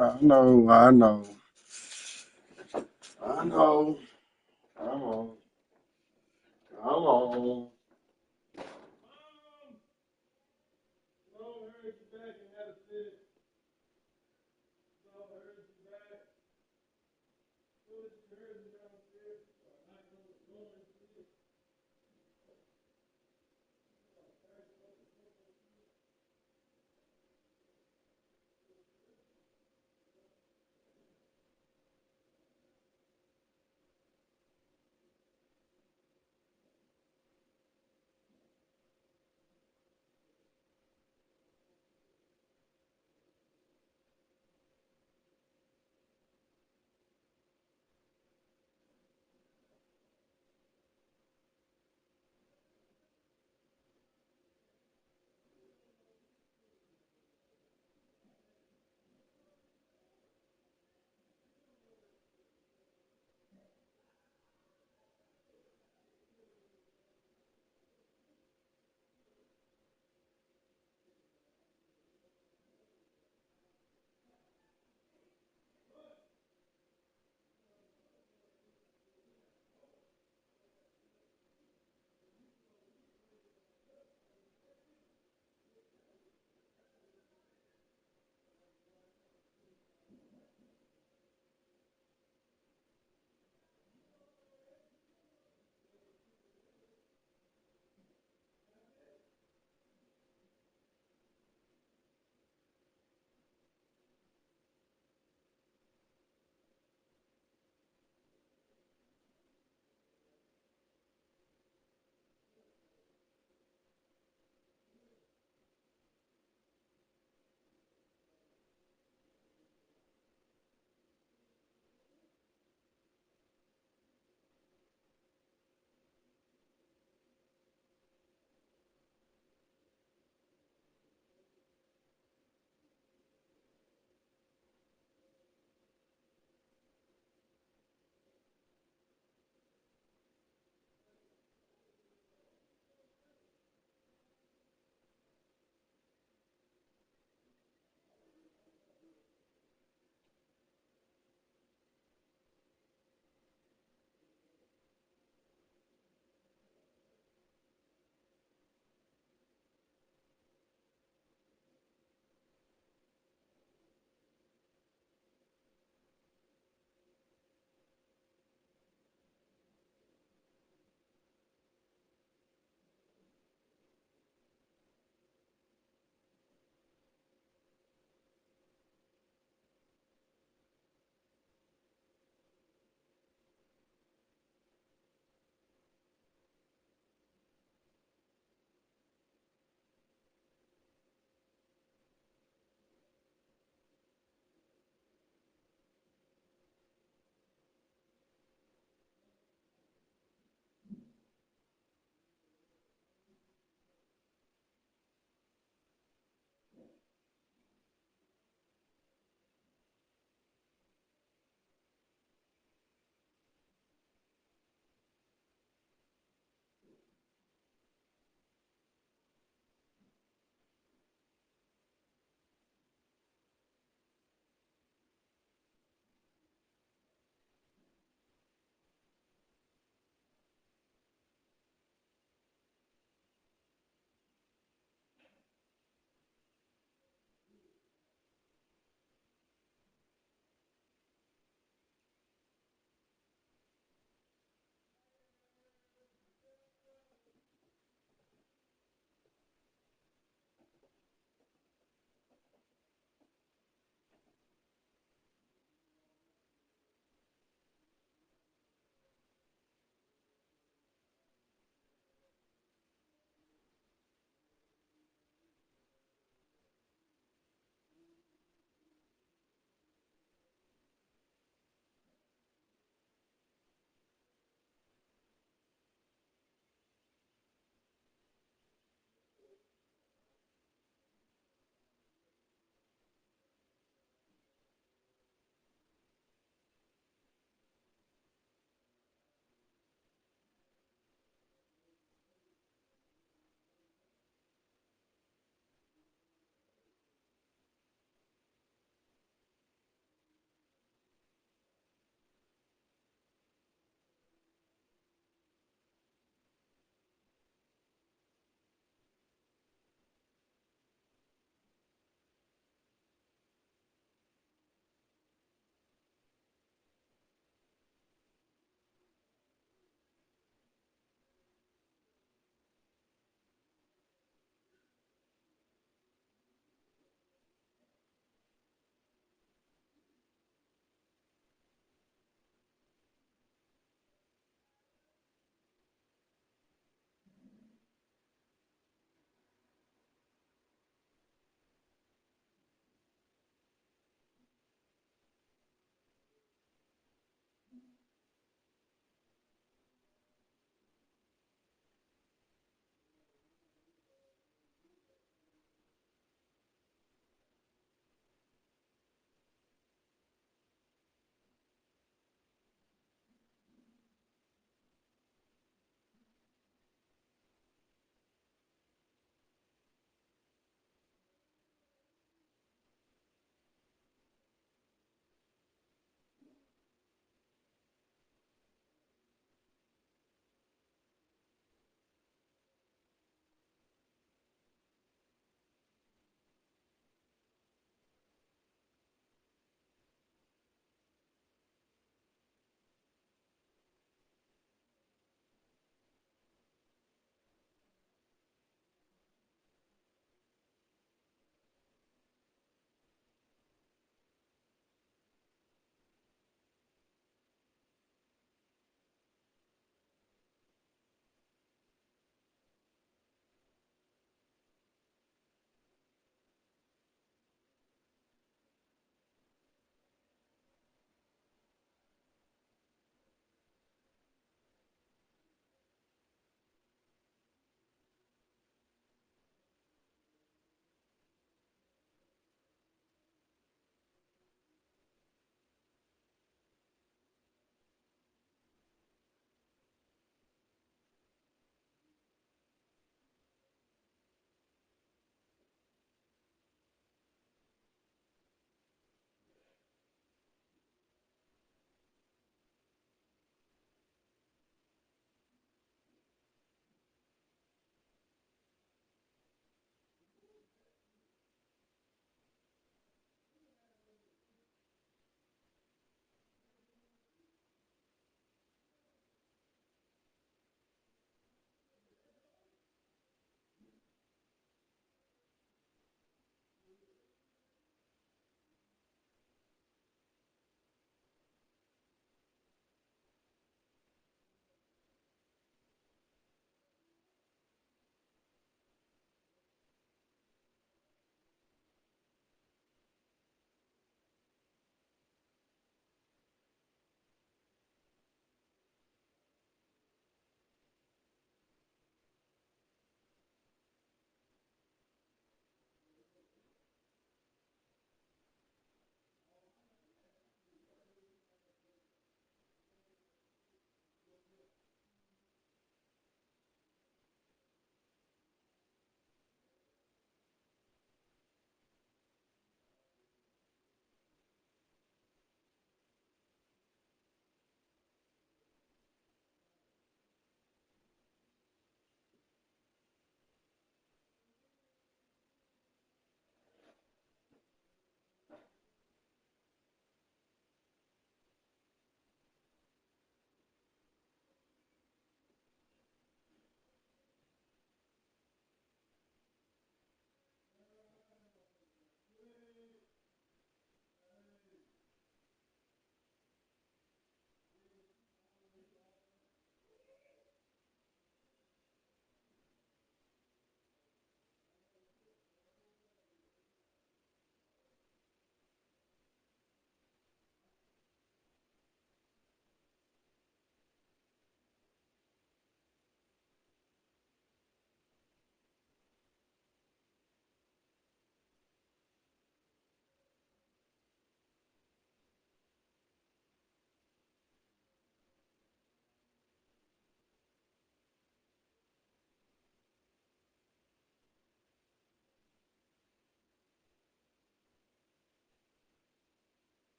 I know, I know, I know. Come on, come on.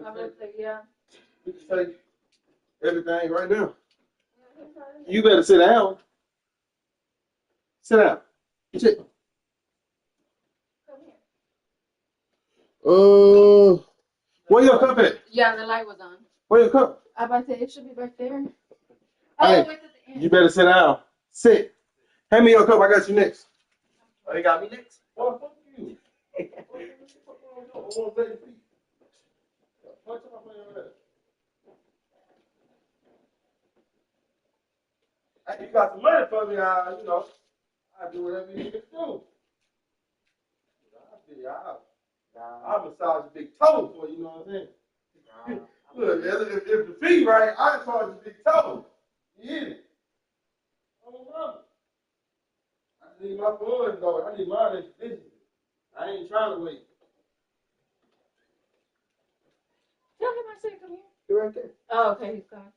I would say, yeah. We can say everything right now. You better sit down. Sit down. Shit. Come here. Where your cup at? Yeah, the light was on. Where your cup? I about to say it should be right there. Oh, Hey, wait at the end. you better sit down. Sit. Hand me your cup. I got you next. Oh, you got me next? Boy, fuck you. I want to take your feet. Punch off on your ass. Hey, you got some money for me, I do whatever you need to do. I'll massage your big toe for you, you know what I'm saying? Look, if the feet right, I charge your big toe. You hear it? Oh, brother. I need my funds, though. I need mine in business. I ain't trying to wait. Tell him I said come here. You're right there. Oh, okay, he's gone.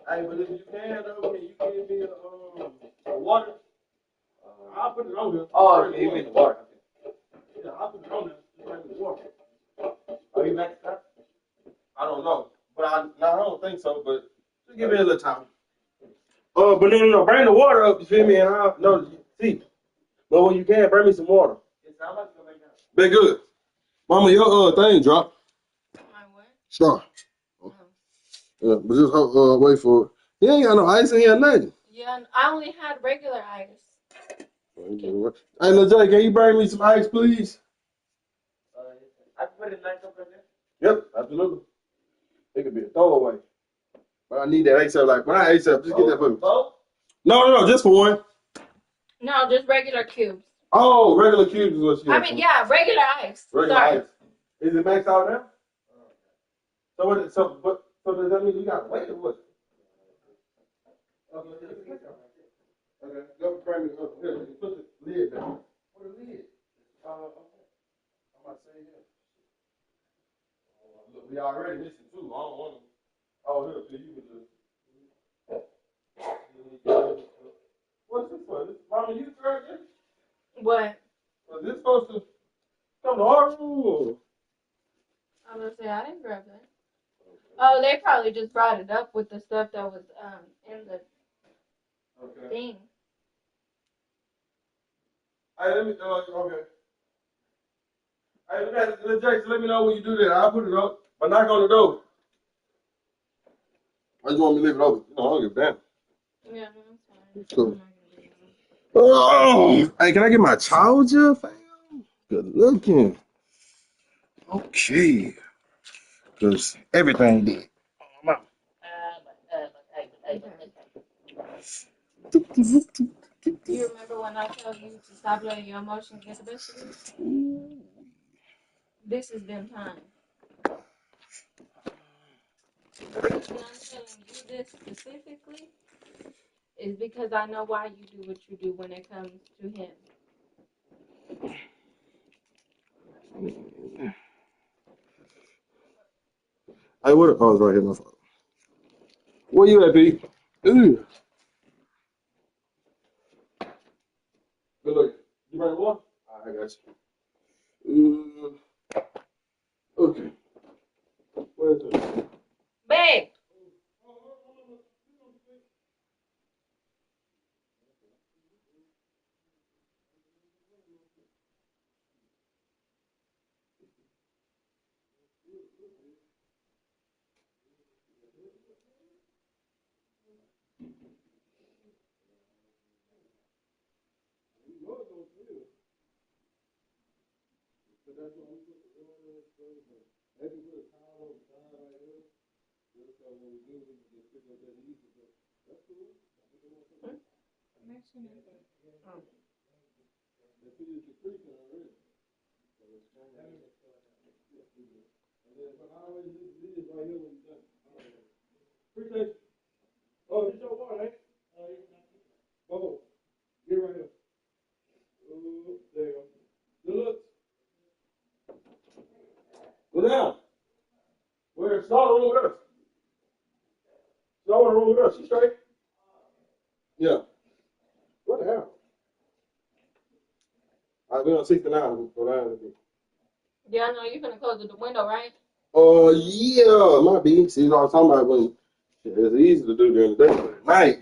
Hey, but if you can, though, can you give me a water? I'll put it on there. Oh, okay, you mean the water. Yeah, I'll put it on there. Just bring the water. Are you back to I don't know. But I don't think so, but just give me a little time. But no, bring the water up, you feel me? And I'll, no, see. But when you can, bring me some water. Yes, I'm about to go back down. Be good. Mama, your thing dropped. My what? Stop. Oh. Yeah, but just wait for it. He ain't got no ice in here, nothing. Yeah, I only had regular ice. Hey, Lil J, can you bring me some ice, please? I can put it nice up right there. Yep, absolutely. It could be a throwaway. But I need that ASAP. Like, when I ASAP, just get that for me. Both? No, just for one. No, just regular cubes. Oh, regular cubes is what she has. Yeah, regular ice. Regular Sorry. ice. Is it maxed out now? So does that mean you got to wait or what? Okay, go bring me up here. Put the lid down. What the lid? Okay. I'm about to say here. Look, we already missing two. I don't want to. Oh, here, so you can just. What's this for? Mama, you tried this? What? Was this supposed to come to our room? Or? I'm gonna say I didn't grab that. Oh, they probably just brought it up with the stuff that was in the thing. Hey, let me. Okay. Hey, Jackson, let me know when you do that. I'll put it up, but knock on the door. I just want me to leave it open. No, I don't give a damn. Yeah, no, that's fine. Cool. Oh, hey, can I get my charger, fam? Good looking. Okay. Because everything did. Do you remember when I told you to stop letting your emotions get the best of you? This is them time. The reason I'm telling you this specifically is because I know why you do what you do when it comes to him. Hey, what? Oh, it's right here. My fault. Where you at, P? Ooh. Good look. You bring one? I got you. Okay. Where's it? Babe! Oh, this your water, ain't it? Oh, get right here. There you go. Good look. Go down. Where? Start the room with us. Start the room with us. You straight? Yeah. What the hell? All right, we're on 69. Yeah, I know you're gonna close the window, right? Yeah, my B. See what I was talking about when It's easy to do during the day, but at night,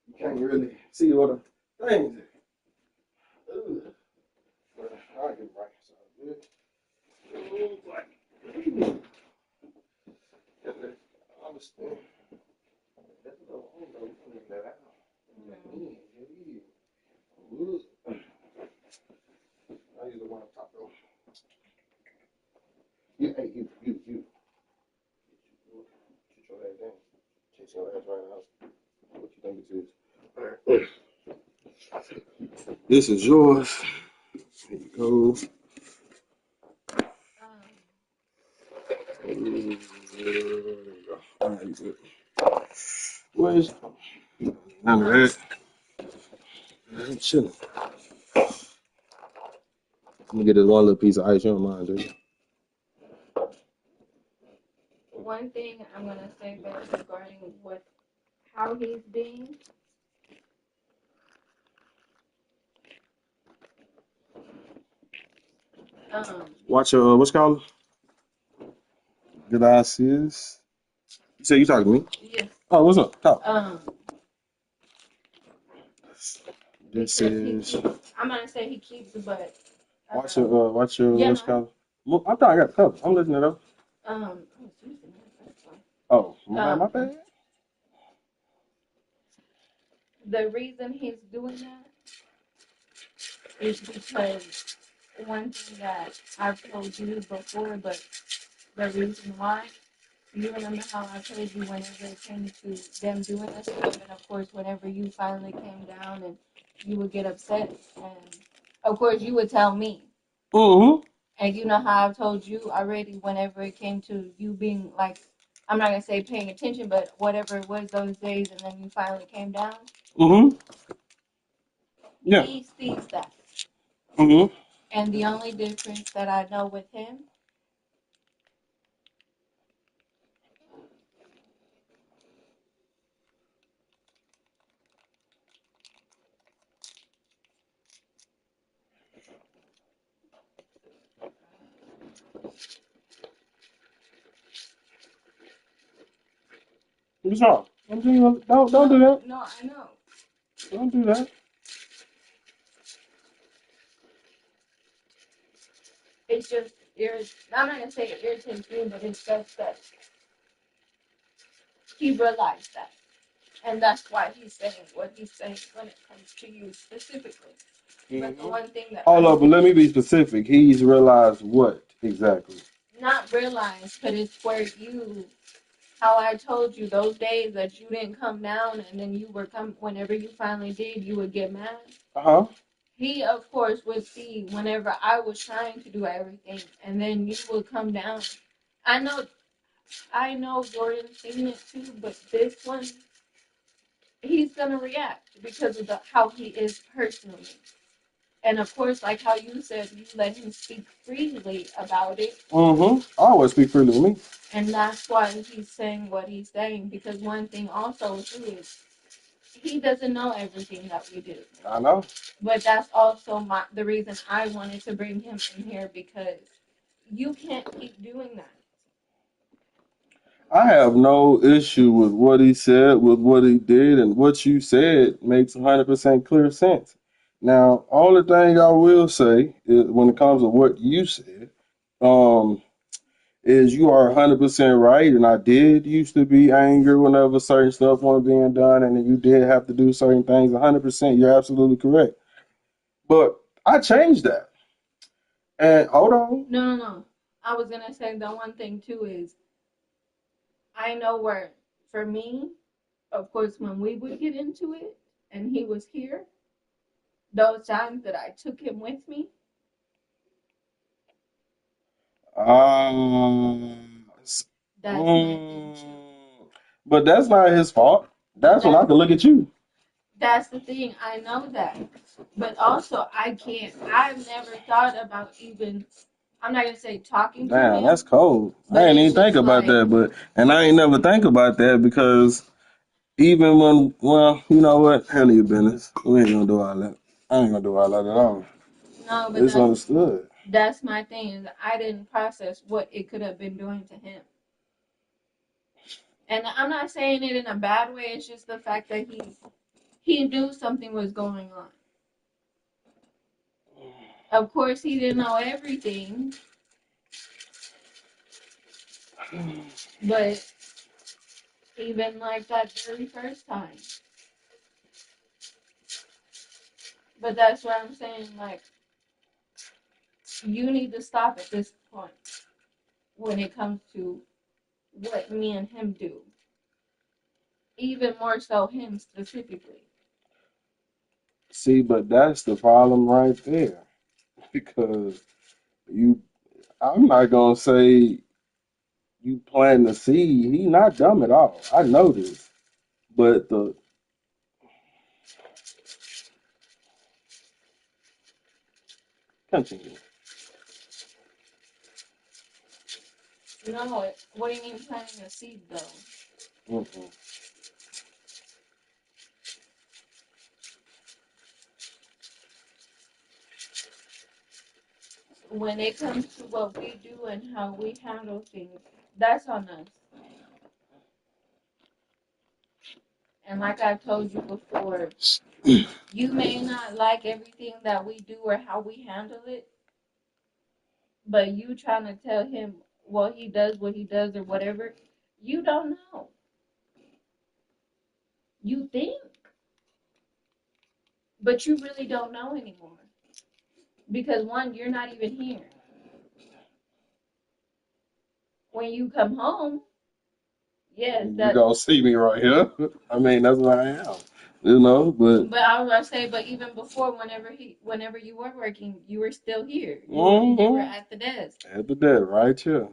you can't really see what the things is. Ugh. But I'll get it right. So good. Oh, boy. Yeah, I understand. That's the whole thing. Clean that out. Ugh. I use the one on top though. You, hey, you. Sit your ass down. Chase your ass right now. What you think it is? This is yours. Here you go. There you go. All right, you good. Where's none of that? I'm chilling. I'm gonna get this one little piece of ice. You don't mind, dude? One thing I'm gonna say back regarding how he's being. Watch what's it called? Good I see this. You say you talking to me? Yeah. Oh, what's up? Talk. This is. I'm gonna say he keeps, but Watch your yeah, what's it no. called? Well, I thought I got the cover. I'm listening though. Oh, my bad. The reason he's doing that is because one thing that I've told you before, but the reason why, you remember how I told you whenever it came to them doing this stuff, and of course, whenever you finally came down and you would get upset, and of course, you would tell me. Mm-hmm. And you know how I've told you already, whenever it came to you being like, I'm not gonna say paying attention, but whatever it was those days, and then you finally came down. Mm-hmm. Yeah. He sees that. Mm-hmm. And the only difference that I know with him, What's wrong? Don't do that. no, I know. Don't do that. It's just I'm not gonna say it irritates me, but it's just that he realized that, and that's why he's saying what he's saying when it comes to you specifically. But the one thing that Hold up, but let me be specific. He's realized what exactly? not realized, but it's where how I told you those days that you didn't come down, and then you were whenever you finally did, you would get mad. Uh-huh. He, of course, would see whenever I was trying to do everything, and then you would come down. I know Jordan's seen it too, but this one, he's gonna react because of how he is personally. And of course, like how you said, you let him speak freely about it. Mm-hmm. I always speak freely with me. And that's why he's saying what he's saying. Because one thing also too is he doesn't know everything that we do. I know. But that's also the reason I wanted to bring him in here, because you can't keep doing that. I have no issue with what he said, with what he did, and what you said makes 100% clear sense. Now, only thing I will say is when it comes to what you said, um, is you are 100% right, and I did used to be angry whenever certain stuff wasn't being done, and you did have to do certain things. 100%, you're absolutely correct. But I changed that. And hold on. No. I was gonna say the one thing too is I know where, for me, of course, when we would get into it and he was here, those times that I took him with me, That's my issue. But that's not his fault. That's when I can look at you. That's the thing. I know that, but also I can't. I've never thought about even. I'm not gonna say talking to him. Damn, that's cold. I But ain't it's even think just about like, that, and I ain't never think about that because even when, well, you know what? Hell your business. We ain't gonna do all that. I ain't gonna do all that at all. no, but It's understood. that's my thing. Is I didn't process what it could have been doing to him. And I'm not saying it in a bad way. It's just the fact that he knew something was going on. Of course, he didn't know everything, but even like that very first time. But that's what I'm saying. Like, you need to stop at this point when it comes to what me and him do. Even more so, him specifically. See, but that's the problem right there. Because you, I'm not gonna say you plant the seed. He not dumb at all. I know this. But the continue. No, what do you mean planting a seed though? Mm-mm. When it comes to what we do and how we handle things, that's on us. And like I've told you before, you may not like everything that we do or how we handle it, but you trying to tell him, well, he does what he does or whatever, you don't know. You think, but you really don't know anymore. Because one, you're not even here. When you come home, yes, You that. gonna see me right here. I mean, that's what I am. You know, but But I was gonna say, but even before, whenever you were working, you were still here. You were at the desk. at the dead right here.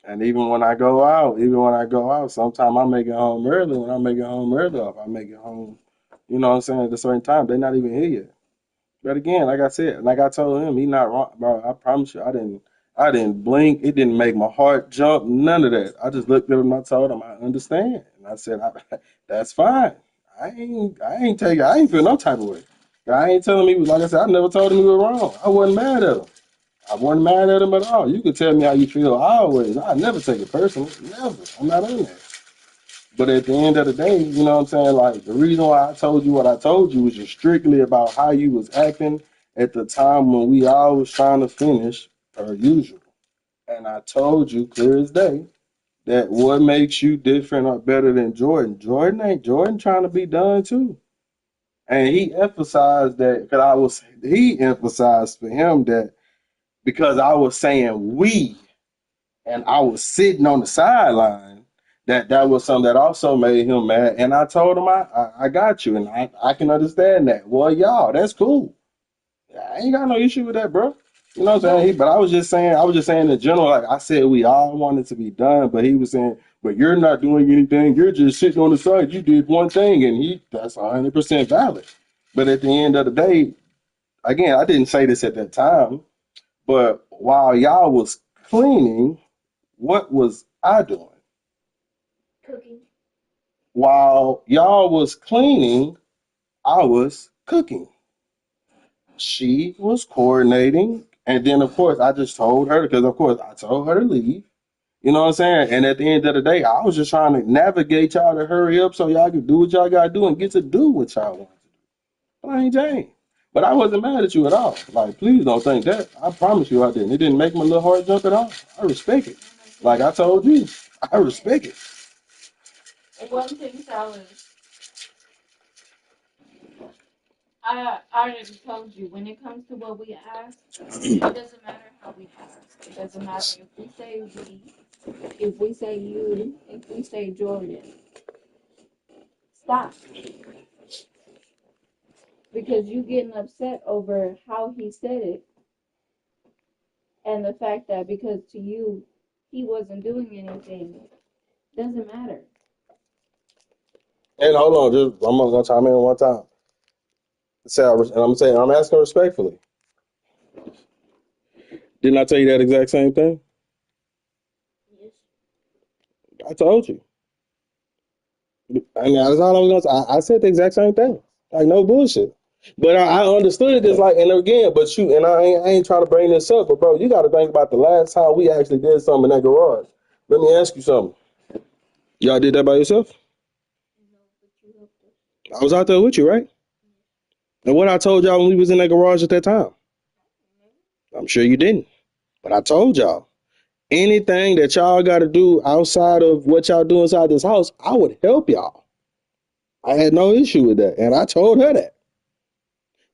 And even when I go out, sometimes I make it home early. When I make it home early, if I make it home, you know what I'm saying, at a certain time, they're not even here yet. But again, like I said, like I told him, he not wrong, bro. I promise you, I didn't blink. It didn't make my heart jump. None of that. I just looked at him. And I told him I understand, and I said, that's fine. I ain't feel no type of way. I ain't telling him like I said, I never told him he was wrong. I wasn't mad at him. I wasn't mad at him at all. You can tell me how you feel always. I never take it personal. Never. I'm not in that. But at the end of the day, you know what I'm saying? Like the reason why I told you what I told you was just strictly about how you was acting at the time when we all was trying to finish per usual. And I told you clear as day that what makes you different or better than Jordan. Jordan trying to be done too. And he emphasized that because he emphasized for him that because I was saying we and I was sitting on the sideline, that was something that also made him mad. And I told him I got you, and I can understand that. Well, y'all, that's cool. I ain't got no issue with that, bro. You know what I'm saying? But I was just saying in general, like I said, we all wanted to be done, but he was saying, but you're not doing anything. You're just sitting on the side. You did one thing, and that's 100% valid. But at the end of the day, again, I didn't say this at that time, but while y'all was cleaning, what was I doing? Cooking. While y'all was cleaning, I was cooking. She was coordinating. And then, of course, I just told her, because, of course, I told her to leave. You know what I'm saying? And at the end of the day, I was just trying to navigate y'all to hurry up so y'all can do what y'all got to do and get to do what y'all want to do. Plain Jane. But I wasn't mad at you at all. Like, please don't think that. I promise you I didn't. It didn't make my little heart jump at all. I respect it. Like I told you, I respect it. One thing, Silas, I already told you, when it comes to what we ask, it doesn't matter how we ask. It doesn't matter if we say we, if we say you, if we say Jordan. Stop. Because you getting upset over how he said it and the fact that because to you he wasn't doing anything doesn't matter. And hold on, I'm gonna chime in one time. And I'm saying I'm asking respectfully. Didn't I tell you that exact same thing? Yes. I told you. I mean, that's all I was gonna say. I said the exact same thing. Like no bullshit. But I understood this like and again, but I ain't trying to bring this up, but bro, you gotta think about the last time we actually did something in that garage. Let me ask you something. Y'all did that by yourself? I was out there with you, right? And what I told y'all when we was in that garage at that time? I'm sure you didn't. But I told y'all, anything that y'all got to do outside of what y'all do inside this house, I would help y'all. I had no issue with that. And I told her that.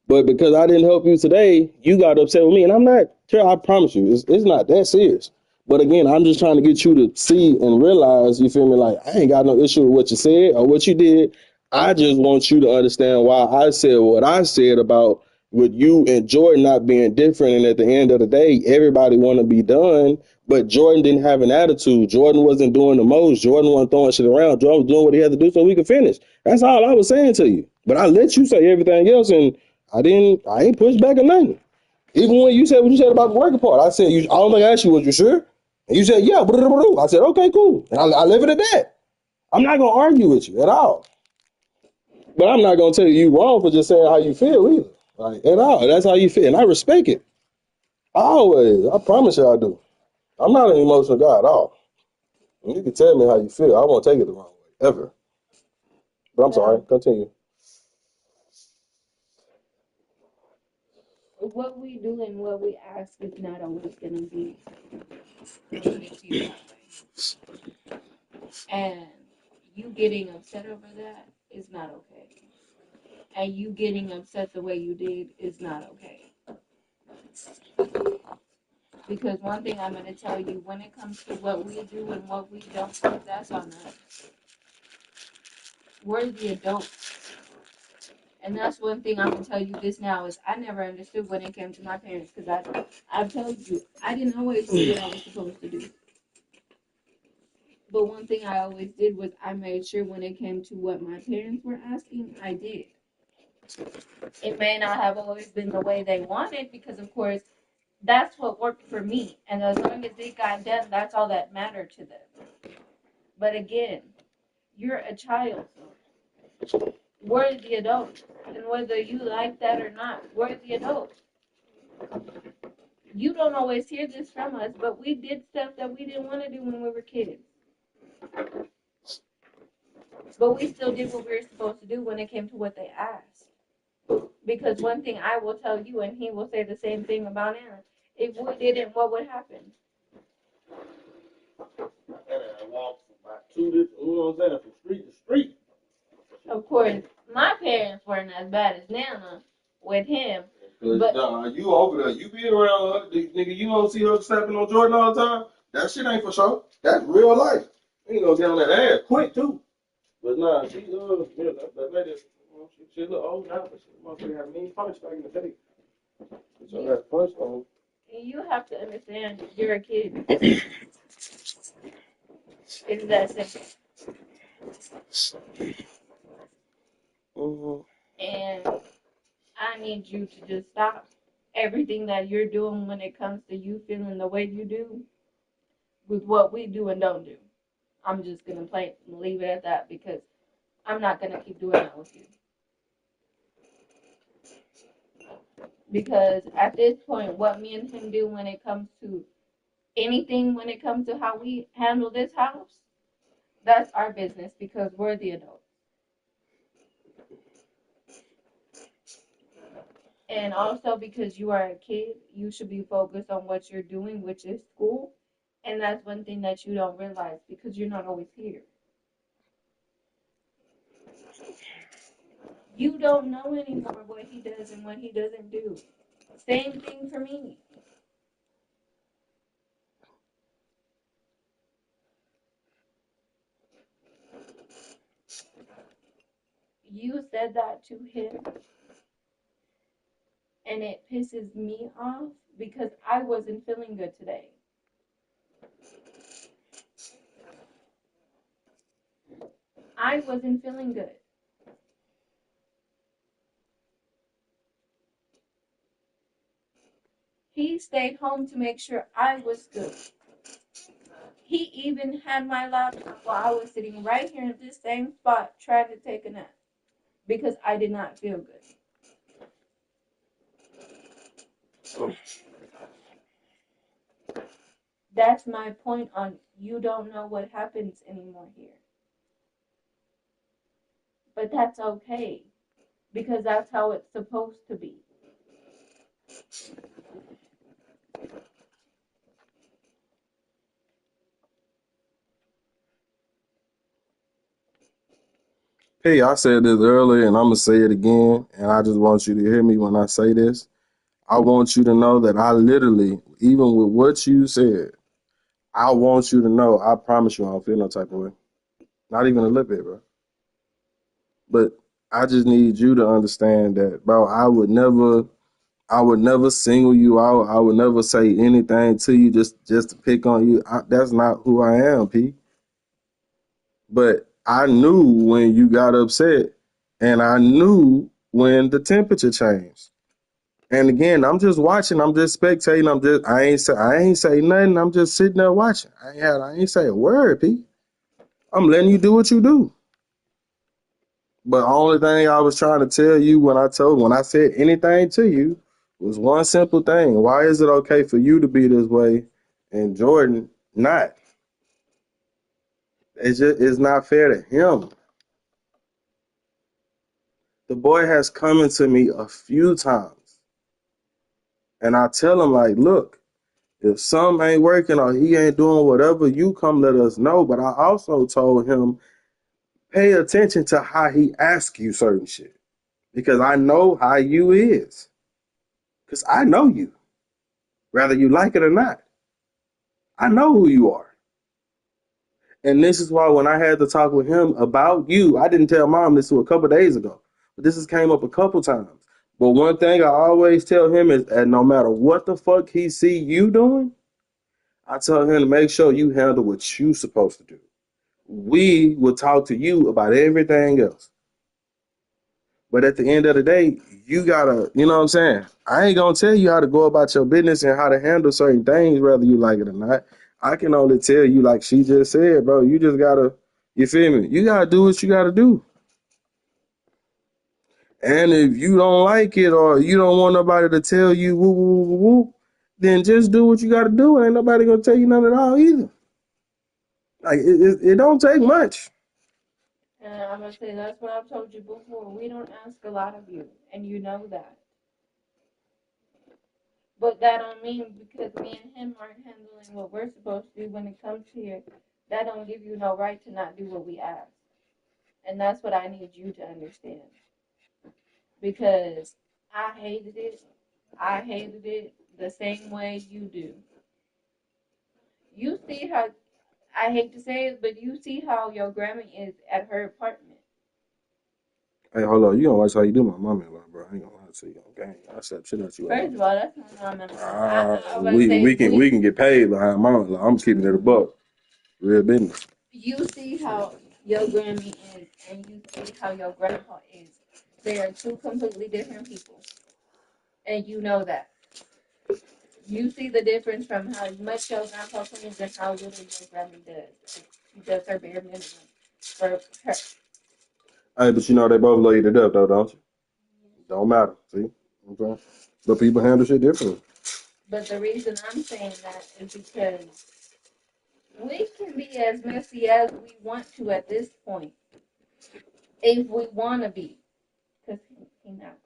But because I didn't help you today, you got upset with me. And I'm not sure, I promise you, it's not that serious. But again, I'm just trying to get you to see and realize, you feel me, like I ain't got no issue with what you said or what you did. I just want you to understand why I said what I said about with you and Jordan not being different. And at the end of the day, everybody want to be done. But Jordan didn't have an attitude. Jordan wasn't doing the most. Jordan wasn't throwing shit around. Jordan was doing what he had to do so we could finish. That's all I was saying to you. But I let you say everything else, and I ain't pushed back or nothing. Even when you said what you said about the working part, I said, I don't think I asked you, was you sure? And you said, yeah. I said, okay, cool. And I leave it at that. I'm not going to argue with you at all. But I'm not going to tell you wrong for just saying how you feel either. Like, at all. That's how you feel. And I respect it. Always. I promise you I do. I'm not an emotional guy at all. And you can tell me how you feel. I won't take it the wrong way, ever. But I'm sorry. Continue. What we do and what we ask is not always going to be related to you that way. And you getting upset over that is not okay. And you getting upset the way you did is not okay. Because one thing I'm going to tell you, when it comes to what we do and what we don't do, that's on us. We're the adults. And that's one thing I'm going to tell you this now is I never understood when it came to my parents because I've told you, I didn't always do what I was supposed to do. But one thing I always did was I made sure when it came to what my parents were asking, I did. It may not have always been the way they wanted because, of course, that's what worked for me. And as long as it got done, that's all that mattered to them. But again, you're a child. We're the adults. And whether you like that or not, we're the adults. You don't always hear this from us, but we did stuff that we didn't want to do when we were kids. But we still did what we were supposed to do when it came to what they asked. Because one thing I will tell you, and he will say the same thing about Anna, if we didn't, what would happen? I walked from about two different, you know what I'm saying, from street to street. Of course, my parents weren't as bad as Nana with him. But you over there, you be around her, nigga, you don't see her stepping on Jordan all the time. That shit ain't for sure. That's real life. You gonna get on that ass quick too. But nah, she yeah, that lady, she a little old now, but she motherfucker had mean punch back in the day. So that punch on. you have to understand, you're a kid. It's that simple. And I need you to just stop everything that you're doing when it comes to you feeling the way you do with what we do and don't do. I'm just gonna leave it at that because I'm not gonna keep doing that with you. Because at this point, what me and him do when it comes to anything, when it comes to how we handle this house, that's our business because we're the adults. And also because you are a kid, you should be focused on what you're doing, which is school. And that's one thing that you don't realize because you're not always here. You don't know anymore what he does and what he doesn't do. Same thing for me. You said that to him, and it pisses me off because I wasn't feeling good today. I wasn't feeling good. He stayed home to make sure I was good. He even had my laptop while I was sitting right here in this same spot trying to take a nap because I did not feel good. That's my point on you don't know what happens anymore here. But that's okay because that's how it's supposed to be. Hey, I said this earlier and I'm gonna say it again, and I just want you to hear me when I say this. I want you to know that I literally, even with what you said, I want you to know, I promise you I don't feel no type of way. Not even a little bit, bro. But I just need you to understand that, bro, I would never single you out. I would never say anything to you just to pick on you. That's not who I am, P. But I knew when you got upset, and I knew when the temperature changed. And again, I'm just watching. I'm just spectating. I ain't say nothing. I'm just sitting there watching. I ain't say a word, P. I'm letting you do what you do. But only thing I was trying to tell you when I said anything to you was one simple thing. Why is it okay for you to be this way and Jordan not? It's not fair to him. The boy has come into me a few times, and I tell him like, look, if something ain't working or he ain't doing whatever, you come let us know. But I also told him pay attention to how he asks you certain shit because I know how you is. Because I know you, whether you like it or not. I know who you are. And this is why when I had to talk with him about you, I didn't tell mom this to a couple of days ago, but this has came up a couple times. But one thing I always tell him is that no matter what the fuck he see you doing, I tell him to make sure you handle what you supposed to do. We will talk to you about everything else. But at the end of the day, you gotta, you know what I'm saying? I ain't gonna tell you how to go about your business and how to handle certain things, whether you like it or not. I can only tell you, like she just said, bro, you just gotta, you feel me? You gotta do what you gotta do. And if you don't like it or you don't want nobody to tell you woo woo woo woo, then just do what you gotta do. Ain't nobody gonna tell you nothing at all either. Like it don't take much. And I'm gonna say that's what I've told you before. We don't ask a lot of you, and you know that. But that don't mean because me and him aren't handling what we're supposed to do when it comes here, that don't give you no right to not do what we ask. And that's what I need you to understand. Because I hated it. I hated it the same way you do. You see how, I hate to say it, but you see how your grandma is at her apartment. Hey, hold on. You gonna watch how you do my mommy, bro. I ain't gonna lie to you. Okay, I said shit at you. First of all, that's not how I'm I was We say we can get paid behind mom. Like, I'm keeping it a buck. Real business. you see how your Grammy is and you see how your grandpa is. They are two completely different people. And you know that. You see the difference from how much your grandpa cleans and how little your Grammy does. She does her bare minimum for her. Hey, but you know they both love you to death, though, don't you? Don't matter. See, okay. But people handle shit differently. But the reason I'm saying that is because we can be as messy as we want to at this point. If we want to be. Because he not.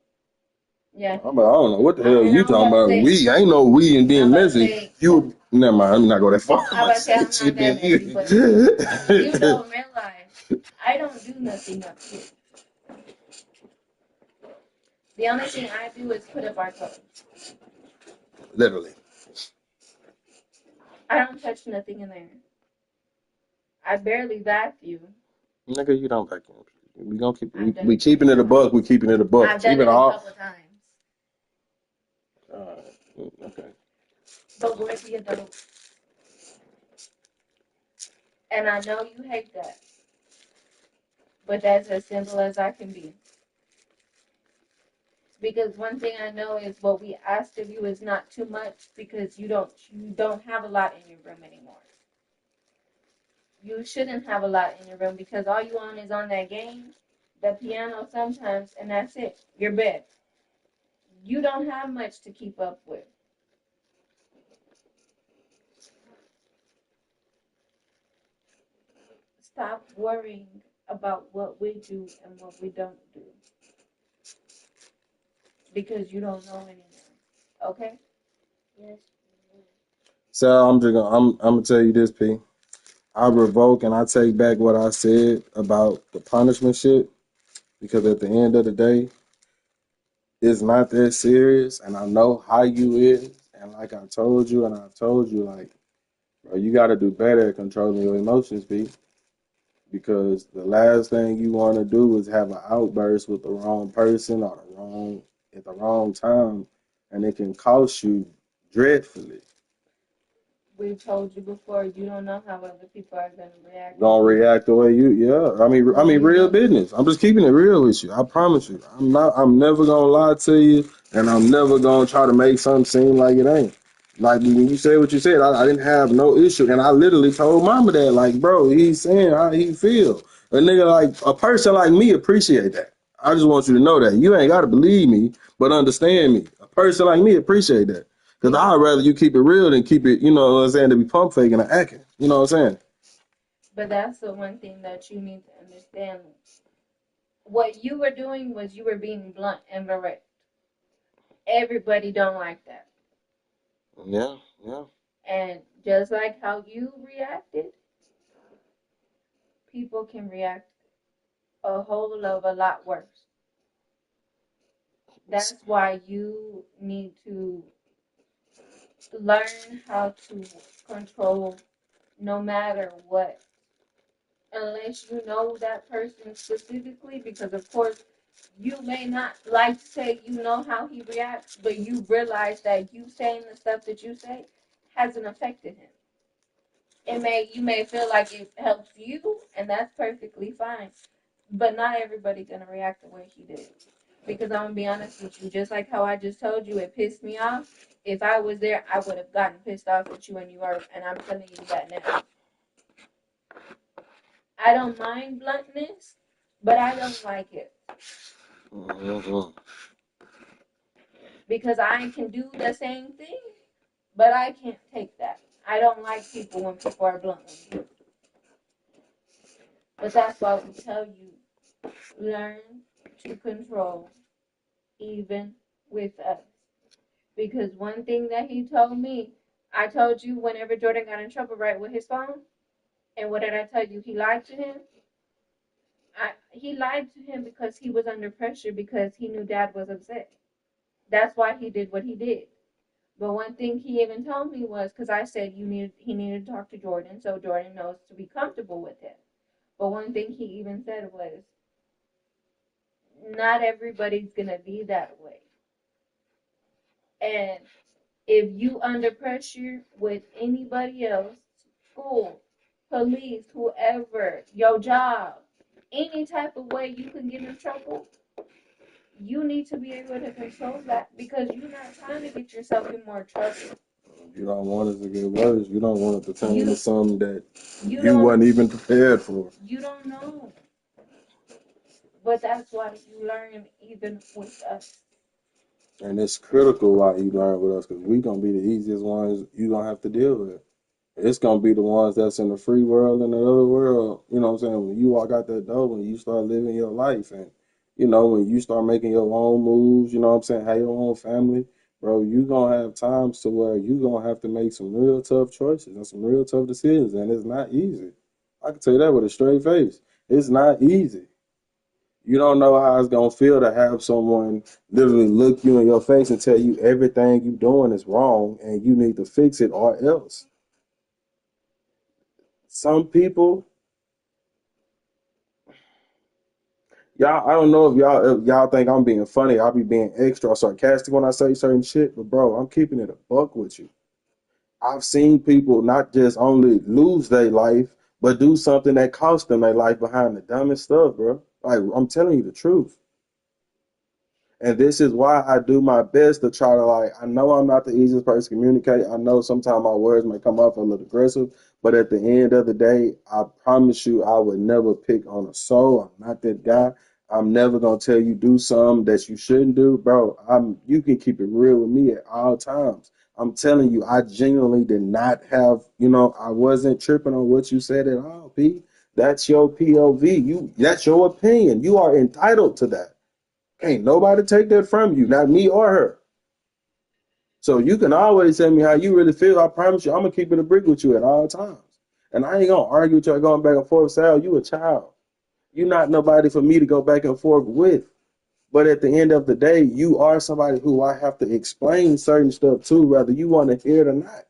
Yeah. I don't know what the hell And you I'm talking about to about. say, We ain't no we and being I'm about to messy. say, You never mind. Let me not go that far. I'm about to say I'm not that messy, but you don't realize I don't do nothing up here. The only thing I do is put up our clothes. Literally. I don't touch nothing in there. I barely vacuum. Nigga, you don't vacuum. We gonna keep I've done we it plenty keeping of it a times. buck. We keeping it a buck. I've done Keeping it a all. couple times. Okay. But we're the adults. And I know you hate that. But that's as simple as I can be. Because one thing I know is what we asked of you is not too much because you don't have a lot in your room anymore. You shouldn't have a lot in your room because all you own is on that game, the piano sometimes, and that's it. Your bed. You don't have much to keep up with. Stop worrying about what we do and what we don't do because you don't know anymore. Okay? Yes. So I'm gonna tell you this, P. I revoke and I take back what I said about the punishment shit because at the end of the day, it's not that serious, and I know how you is, and like I told you, and I told you, like, bro, you got to do better at controlling your emotions, P. Because the last thing you want to do is have an outburst with the wrong person or the wrong at the wrong time, and it can cost you dreadfully. We've told you before, you don't know how other people are going to react. Gonna react the way you, yeah. I mean, real business. I'm just keeping it real with you. I promise you. I'm never gonna lie to you, and I'm never gonna try to make something seem like it ain't. Like when you said what you said, I didn't have no issue, and I literally told Mama that, like, bro, he's saying how he feel. A nigga like a person like me appreciate that. I just want you to know that you ain't gotta believe me, but understand me. A person like me appreciate that, cause I'd rather you keep it real than keep it, you know what I'm saying, to be pump faking and acting. You know what I'm saying? But that's the one thing that you need to understand. What you were doing was you were being blunt and direct. Everybody don't like that. Yeah, yeah. And just like how you reacted, people can react a whole of a lot worse. That's why you need to learn how to control no matter what. Unless you know that person specifically, because of course you may not like to say you know how he reacts, but you realize that you saying the stuff that you say hasn't affected him. You may feel like it helps you, and that's perfectly fine. But not everybody's gonna react the way he did. Because I'm gonna be honest with you, just like how I just told you, it pissed me off. If I was there, I would have gotten pissed off at you, and you are, and I'm telling you that now. I don't mind bluntness, but I don't like it Mhm. because I can do the same thing, but I can't take that. I don't like people when people are blunt with me. But that's why we tell you, learn to control even with us. Because one thing that he told me, I told you whenever Jordan got in trouble, right, with his phone, and what did I tell you? He lied to him. He lied to him because he was under pressure because he knew Dad was upset. That's why he did what he did. But one thing he even told me was because I said he needed to talk to Jordan so Jordan knows to be comfortable with him. But one thing he even said was, not everybody's gonna be that way. And if you under pressure with anybody else, school, police, whoever, your job, any type of way you can get in trouble, you need to be able to control that because you're not trying to get yourself in more trouble. You don't want it to get worse. You don't want it to turn into something that You you wasn't even prepared for. You don't know. But that's why you learn even with us. And it's critical why you learn with us because we gonna be the easiest ones you gonna have to deal with. It's gonna be the ones that's in the free world and the other world. You know what I'm saying? When you walk out that door, when you start living your life, and you know when you start making your own moves, you know what I'm saying? Have your own family, bro. You gonna have times to where you gonna have to make some real tough choices and some real tough decisions, and it's not easy. I can tell you that with a straight face. It's not easy. You don't know how it's gonna feel to have someone literally look you in your face and tell you everything you doing is wrong and you need to fix it or else. Some people, y'all, I don't know if y'all think I'm being funny. I'll be being extra or sarcastic when I say certain shit, but bro, I'm keeping it a buck with you. I've seen people not just only lose their life, but do something that cost them their life behind the dumbest stuff, bro. Like I'm telling you the truth. And this is why I do my best to try to like, I know I'm not the easiest person to communicate. I know sometimes my words may come off a little aggressive, but at the end of the day, I promise you I would never pick on a soul. I'm not that guy. I'm never gonna tell you do something that you shouldn't do, bro. You can keep it real with me at all times. I'm telling you, I genuinely did not have, I wasn't tripping on what you said at all, Pete. That's your POV. That's your opinion. You are entitled to that. Ain't nobody take that from you, not me or her. So you can always tell me how you really feel. I promise you, I'm gonna keep it a brick with you at all times. And I ain't gonna argue with you going back and forth. Sal, you a child. You're not nobody for me to go back and forth with. But at the end of the day, you are somebody who I have to explain certain stuff to, whether you want to hear it or not.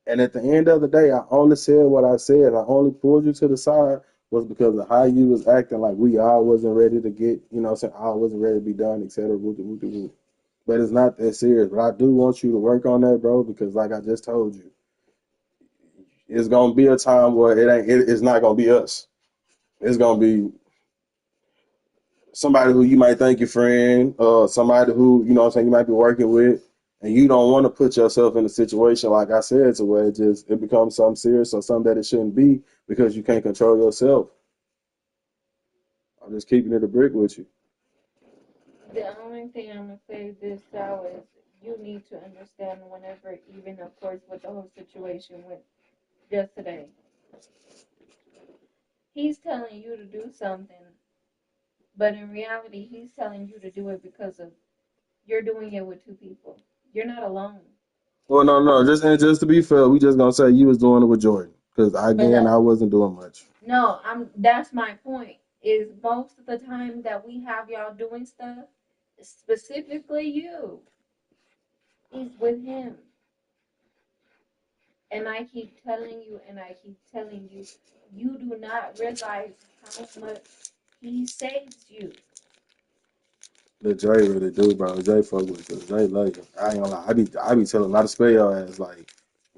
And at the end of the day, I only said what I said. I only pulled you to the side was because of how you was acting like we all wasn't ready to get, you know what I'm saying, all wasn't ready to be done, etc. But it's not that serious. But I do want you to work on that, bro, because like I just told you, it's gonna be a time where it's not gonna be us. It's gonna be somebody who you might think your friend, somebody who, you know what I'm saying, you might be working with, and you don't want to put yourself in a situation, like I said, to where it becomes something serious or something that it shouldn't be because you can't control yourself. I'm just keeping it a brick with you. The only thing I'm gonna say this Sal, is you need to understand whenever, even of course with the whole situation with just today, he's telling you to do something, but in reality he's telling you to do it because of you're doing it with two people. You're not alone. Well, no. Just to be fair, we just gonna say you was doing it with Jordan because again, I wasn't doing much. No, that's my point. Is most of the time that we have y'all doing stuff, specifically you, is with him. And I keep telling you, you do not realize how much he saves you. The Jay really do, bro. Jay fuck with you. Jay love you. I ain't gonna lie. I be telling not to spell your ass like,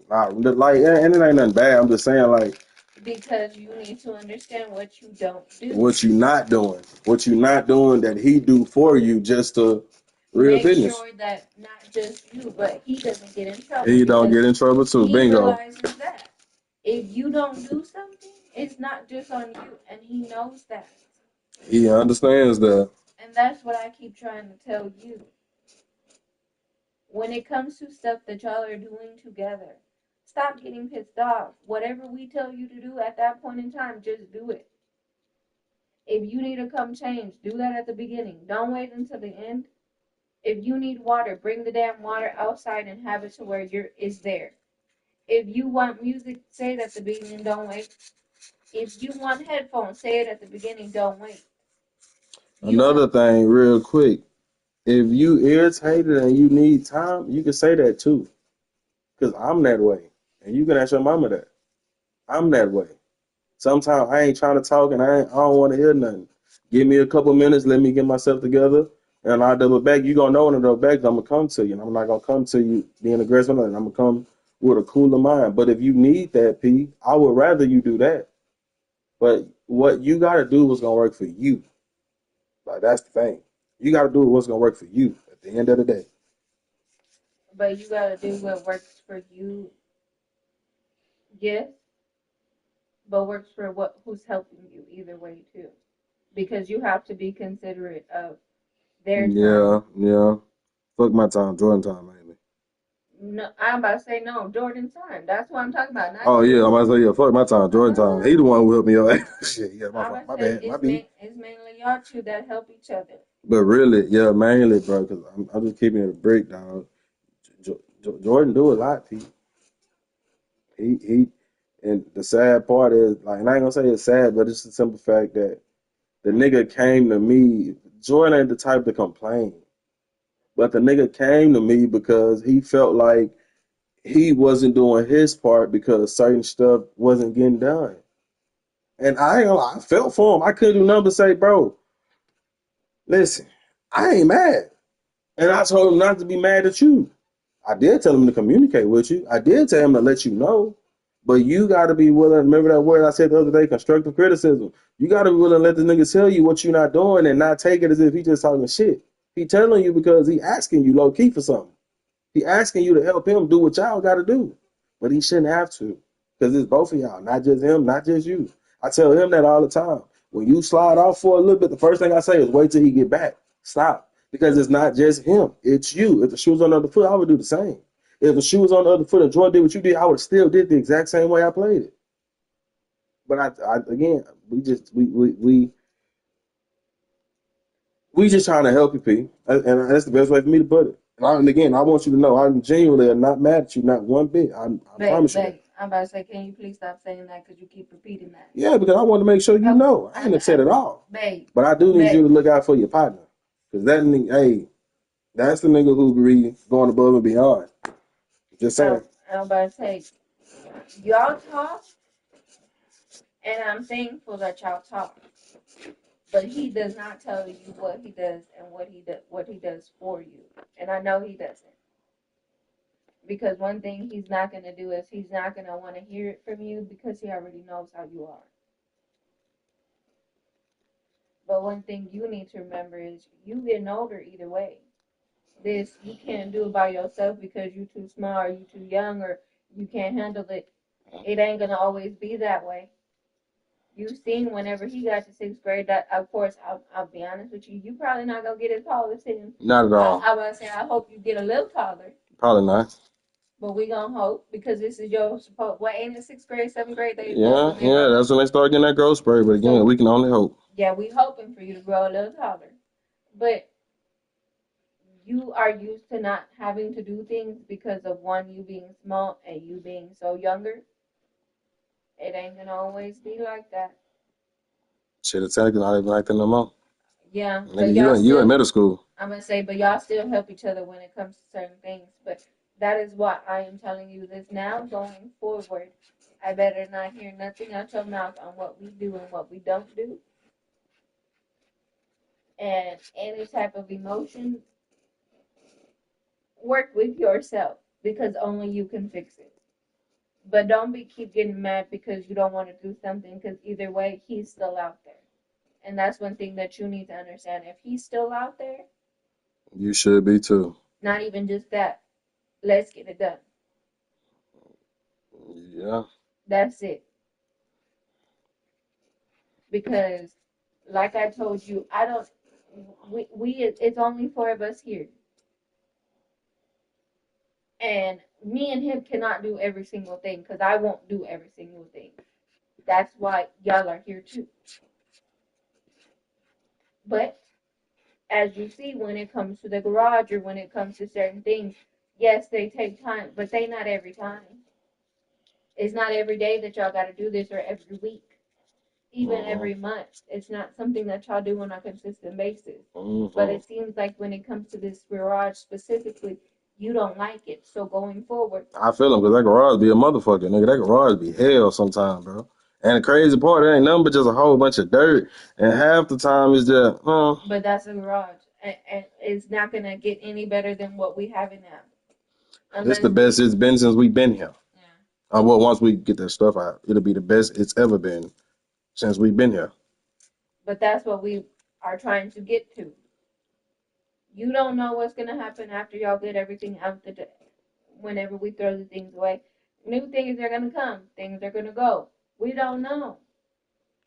and it ain't nothing bad. I'm just saying like. Because you need to understand what you don't do. What you not doing that he do for you just to real Make business. sure that not just you, but he doesn't get in trouble. He don't get in trouble too. He Bingo. realizes that if you don't do something, it's not just on you, and he knows that. He understands that. And that's what I keep trying to tell you. When it comes to stuff that y'all are doing together, stop getting pissed off. Whatever we tell you to do at that point in time, just do it. If you need to come change, do that at the beginning. Don't wait until the end. If you need water, bring the damn water outside and have it to where it's there. If you want music, say it at the beginning, don't wait. If you want headphones, say it at the beginning, don't wait. Another thing, real quick, if you irritated and you need time, you can say that too. Because I'm that way. And you can ask your mama that. I'm that way. Sometimes I ain't trying to talk and I don't want to hear nothing. Give me a couple minutes, let me get myself together, and I'll double back. You gonna know when I double back, I'm gonna come to you. And I'm not gonna come to you being aggressive, and I'm gonna come with a cooler mind. But if you need that, P, I would rather you do that. But what you gotta do what's gonna work for you. Like that's the thing. You gotta do what's gonna work for you at the end of the day. But you gotta do what works for you. Yes. But works for who's helping you either way too. Because you have to be considerate of their time. Yeah. Fuck my time, Jordan time, mainly. No, I'm about to say no, Jordan time. That's what I'm talking about. Oh yeah, I'm about to say yeah, fuck my time, Jordan time. He the one who helped me out. Shit, yeah, my bad. It's mainly y'all two that help each other. But really, yeah, mainly, bro, because I'm just keeping it a break, dog. Jordan do a lot, Pete. He, and the sad part is, like, and I ain't gonna say it's sad, but it's the simple fact that the nigga came to me. Jordan ain't the type to complain, but the nigga came to me because he felt like he wasn't doing his part because certain stuff wasn't getting done. And I ain't gonna lie, I felt for him. I couldn't do nothing but say, bro, listen, I ain't mad. And I told him not to be mad at you. I did tell him to communicate with you. I did tell him to let you know. But you got to be willing. Remember that word I said the other day, constructive criticism. You got to be willing to let the nigga tell you what you're not doing and not take it as if he just talking shit. He telling you because he asking you low key for something. He asking you to help him do what y'all got to do. But he shouldn't have to because it's both of y'all, not just him, not just you. I tell him that all the time. When you slide off for a little bit, the first thing I say is wait till he get back. Stop. Because it's not just him. It's you. If the shoe was on the other foot, I would do the same. If the shoe was on the other foot and Jordan did what you did, I would have still did the exact same way I played it. But I again, we just trying to help you, P, and that's the best way for me to put it. And again, I want you to know I'm genuinely not mad at you, not one bit. I promise you that. I'm about to say, can you please stop saying that because you keep repeating that. Yeah, because I want to make sure you know. I ain't upset at all. But I do need you to look out for your partner. Because that nigga, hey, that's the nigga who be going above and beyond. Just saying. I'm about to say, y'all talk, and I'm thankful that y'all talk. But he does not tell you what he does and what he does for you. And I know he doesn't. Because one thing he's not going to do is he's not going to want to hear it from you because he already knows how you are. But one thing you need to remember is you getting older either way. This, you can't do it by yourself because you're too small or you're too young or you can't handle it. It ain't going to always be that way. You've seen whenever he got to 6th grade, that of course, I'll be honest with you, you probably not going to get as tall as him. Not at all. I was saying, I hope you get a little taller. Probably not. But we gonna hope because this is your support. What, ain't it 6th grade, 7th grade? Yeah, that's when they start getting that growth spurt. But again, we can only hope. Yeah, we hoping for you to grow a little taller. But you are used to not having to do things because of one, you being small and you being so younger. It ain't gonna always be like that. Shit, it's technically not even like that no more. Yeah. Nigga, you in middle school. I'm gonna say, but y'all still help each other when it comes to certain things. But that is why I am telling you this now going forward. I better not hear nothing out your mouth on what we do and what we don't do. And any type of emotion, work with yourself because only you can fix it. But don't keep getting mad because you don't want to do something because either way, he's still out there. And that's one thing that you need to understand. If he's still out there, you should be too. Not even just that. Let's get it done. Yeah. That's it. Because, like I told you, it's only 4 of us here. And me and him cannot do every single thing because I won't do every single thing. That's why y'all are here too. But as you see, when it comes to the garage or when it comes to certain things, yes, they take time, but they not every time. It's not every day that y'all got to do this or every week. Even every month. It's not something that y'all do on a consistent basis. But it seems like when it comes to this garage specifically, you don't like it. So going forward, I feel him because that garage be a motherfucker, nigga. That garage be hell sometimes, bro. And the crazy part, it ain't nothing but just a whole bunch of dirt. And half the time it's just, But that's a garage. And it's not going to get any better than what we have it now. It's the best it's been since we've been here. Yeah. Well, once we get that stuff out, it'll be the best it's ever been since we've been here. But that's what we are trying to get to. You don't know what's going to happen after y'all get everything out the day. Whenever we throw the things away. New things are going to come. Things are going to go. We don't know.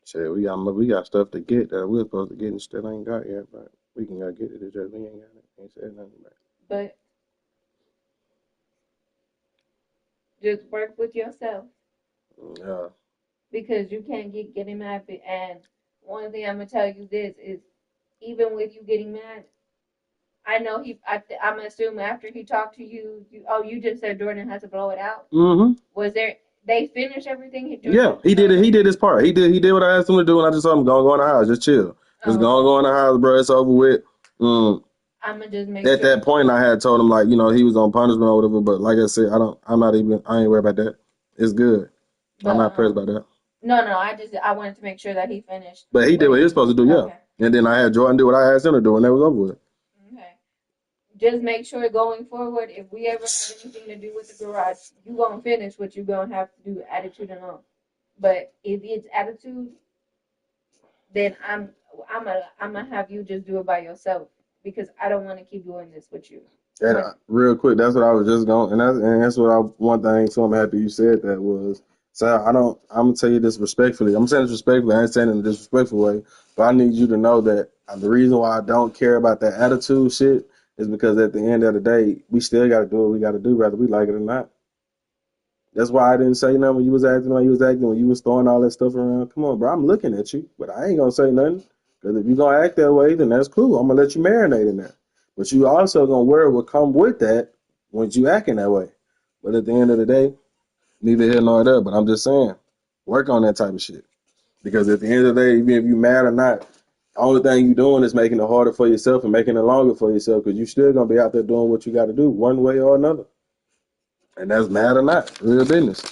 Shit, we got stuff to get that we're supposed to get and still ain't got yet, but we can go get it. It's just we ain't got it. Ain't said nothing about it. But just work with yourself. Yeah. Because you can't keep getting mad. And one thing I'm going to tell you this is, even with you getting mad, I know I'm assuming after he talked to you, you just said Jordan has to blow it out. Mm-hmm. They finished everything? Yeah, he did it. He did his part. He did what I asked him to do, and I just told him, go in the house. Just chill. Just go in the house, bro. It's over with. I'm gonna just make At that point, I had told him, like, he was on punishment or whatever, but like I said, I ain't worried about that. It's good. But, I'm not pressed about that. No, I wanted to make sure that he finished. But he did what he was supposed to do, yeah. Okay. And then I had Jordan do what I asked him to do, and that was over with. Okay. Just make sure going forward, if we ever have anything to do with the garage, you gonna finish what you gonna have to do, attitude and all. But if it's attitude, then I'm gonna have you just do it by yourself because I don't want to keep doing this with you. And real quick, that's what I was just going, and that's what one thing. So I'm happy you said that was. So I'm gonna tell you this respectfully. I'm saying this respectfully. I ain't saying it in a disrespectful way, but I need you to know that the reason why I don't care about that attitude shit is because at the end of the day, we still got to do what we got to do, whether we like it or not. That's why I didn't say nothing when you was acting like you was acting, when you was throwing all that stuff around. Come on, bro. I'm looking at you, but I ain't gonna say nothing. Because if you gonna act that way, then that's cool. I'm gonna let you marinate in there. But you also gonna worry what come with that once you acting that way. But at the end of the day, neither here nor there. But I'm just saying, work on that type of shit. Because at the end of the day, even if you mad or not, the only thing you doing is making it harder for yourself and making it longer for yourself. Because you still gonna be out there doing what you got to do one way or another. And that's mad or not, real business.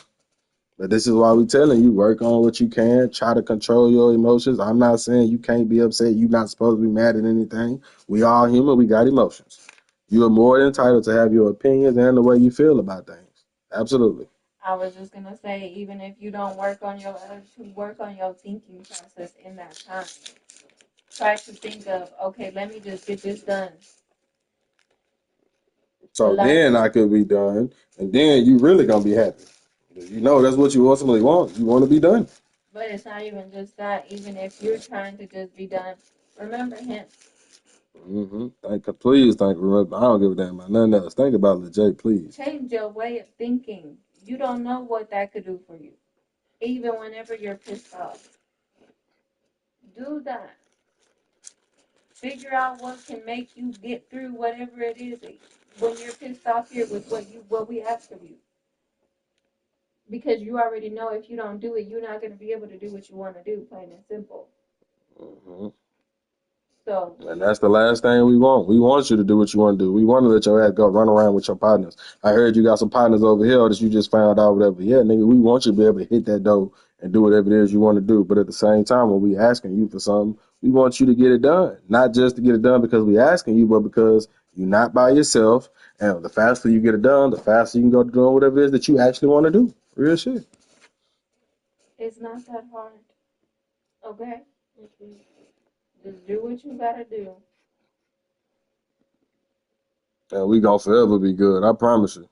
But this is why we telling you, work on what you can, try to control your emotions. I'm not saying you can't be upset. You're not supposed to be mad at anything. We all human. We got emotions. You are more than entitled to have your opinions and the way you feel about things. Absolutely. I was just gonna say, even if you don't work on your attitude, work on your thinking process in that time. Try to think of, okay, let me just get this done. So then I could be done, and then you really gonna be happy. You know that's what you ultimately want. You want to be done. But it's not even just that. Even if you're trying to just be done, remember him. Please think. Remember, I don't give a damn about nothing else. Think about Lejay, please. Change your way of thinking. You don't know what that could do for you. Even whenever you're pissed off. Do that. Figure out what can make you get through whatever it is when you're pissed off here with what we ask of you. Because you already know if you don't do it, you're not going to be able to do what you want to do, plain and simple. Mm-hmm. So, And that's the last thing we want. We want you to do what you want to do. We want to let your ass go run around with your partners. I heard you got some partners over here that you just found out, whatever. Yeah, nigga, we want you to be able to hit that door and do whatever it is you want to do. But at the same time, when we asking you for something, we want you to get it done. Not just to get it done because we asking you, but because you're not by yourself. And the faster you get it done, the faster you can go to doing whatever it is that you actually want to do. Real shit. it's not that hard. Okay? Just do what you got to do. And we gonna forever be good. I promise you.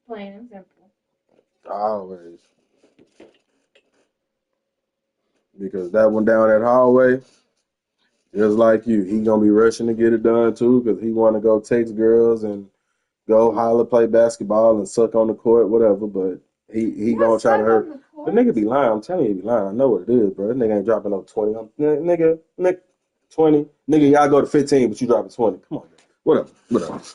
Plain and simple. Always. Because that one down that hallway, just like you, he gonna be rushing to get it done too, because he want to go text girls and go holler, play basketball and suck on the court, whatever. But he gonna try to hurt. The nigga be lying. I'm telling you, he be lying. I know what it is, bro. That nigga ain't dropping no 20. Nigga, 20. Nigga, y'all go to 15, but you dropping 20. Come on, man. Whatever.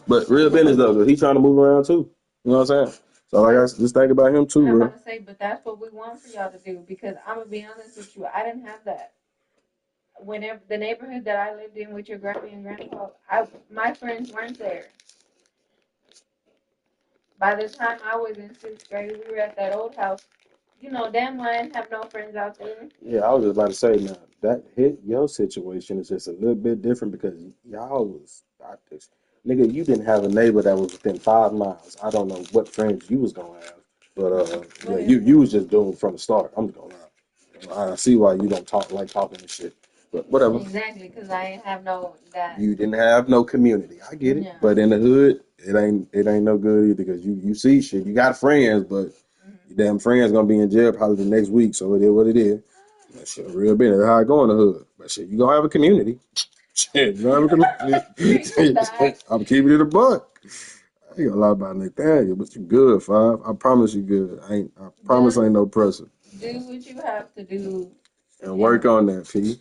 But real business though, he trying to move around too. You know what I'm saying? So I guess just think about him too, I'm bro. about to say, but that's what we want for y'all to do, because I'm going to be honest with you, I didn't have that. Whenever the neighborhood that I lived in with your grandma and grandpa, my friends weren't there. By the time I was in 6th grade, we were at that old house. You know, damn well I didn't have no friends out there. Yeah, I was just about to say now that hit your situation is just a little bit different because y'all was out this nigga. You didn't have a neighbor that was within 5 miles. I don't know what friends you was gonna have, but yeah, you was just doomed from the start. I'm just gonna lie. I see why you don't talking and shit, but whatever. Exactly, because I didn't have no that. You didn't have no community. I get it, No. but in the hood, it ain't no good either because you see shit. You got friends, but your damn friends gonna be in jail probably the next week. So it is what it is. That shit real business. That's how I go in the hood. But shit, you gonna have a community. Shit, you gonna have a community. I'm keeping it a buck. I ain't gonna lie about Nathaniel, but you good, Five. I promise you good. I promise ain't no pressure. Do what you have to do. And work on that, P.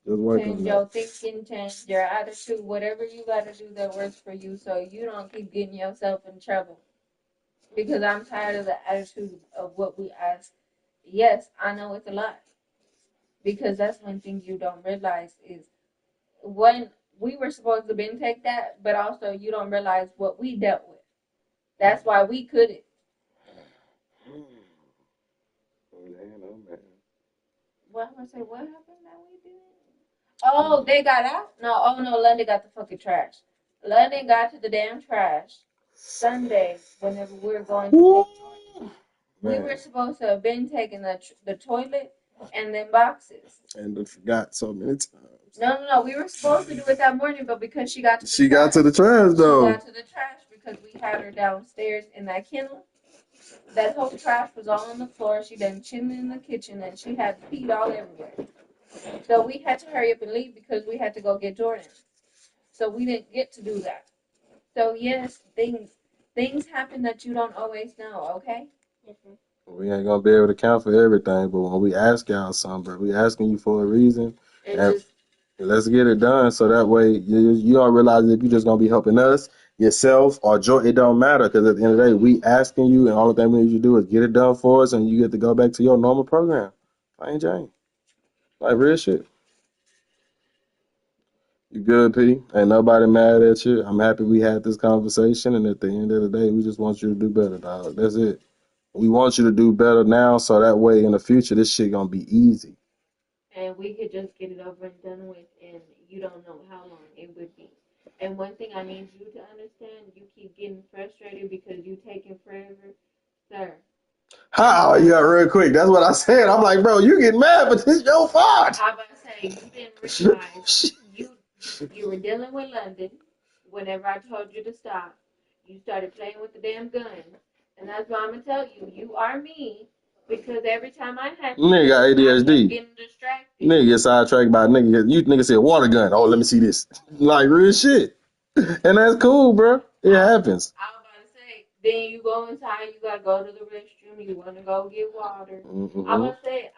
Just work Change on your that. thinking, change your attitude, whatever you gotta do that works for you so you don't keep getting yourself in trouble. Because I'm tired of the attitude of what we ask. Yes, I know it's a lot. Because that's one thing you don't realize is when we were supposed to been take that, but also you don't realize what we dealt with. That's why we couldn't. What I say? What happened that we did? Oh, they got out? No, oh no, London got the fucking trash. London got to the damn trash Sunday whenever we were going to take. We were supposed to have been taking the toilet and then boxes. And then forgot so many times. No. We were supposed to do it that morning, but because she got to the She got to the trash though. She got to the trash because we had her downstairs in that kennel. That whole trash was all on the floor. She done chilling in the kitchen and she had peed all everywhere. So we had to hurry up and leave because we had to go get Jordan. So we didn't get to do that. So yes, things things happen that you don't always know, okay? We ain't gonna be able to count for everything, but when we ask y'all something, bro, we asking you for a reason. And And just let's get it done so that way you don't realize if you're just gonna be helping us, yourself, or Joy. It don't matter because at the end of the day, we asking you, and all the thing we need you to do is get it done for us, and you get to go back to your normal program. Plain Jane, like real shit. You good, P? Ain't nobody mad at you. I'm happy we had this conversation, and at the end of the day, we just want you to do better, dog. That's it. We want you to do better now, so that way in the future, this shit gonna be easy. and we could just get it over and done with, and you don't know how long it would be. And one thing I need you to understand, you keep getting frustrated because you taking forever, sir. How? Yeah, real quick. That's what I said. I'm like, bro, you get mad, but this your fault. I about to say you didn't realize you were dealing with London. Whenever I told you to stop, you started playing with the damn gun, and that's why I'm gonna tell you, you are me. Because every time I have Nigga got I kept ADHD. getting distracted. Nigga get sidetracked by a nigga. You nigga said water gun. Oh, let me see this. Like real shit. And that's cool, bro. It happens. I was about to say, then you go inside, you gotta go to the restroom, you wanna go get water. Mm-hmm. I was to say,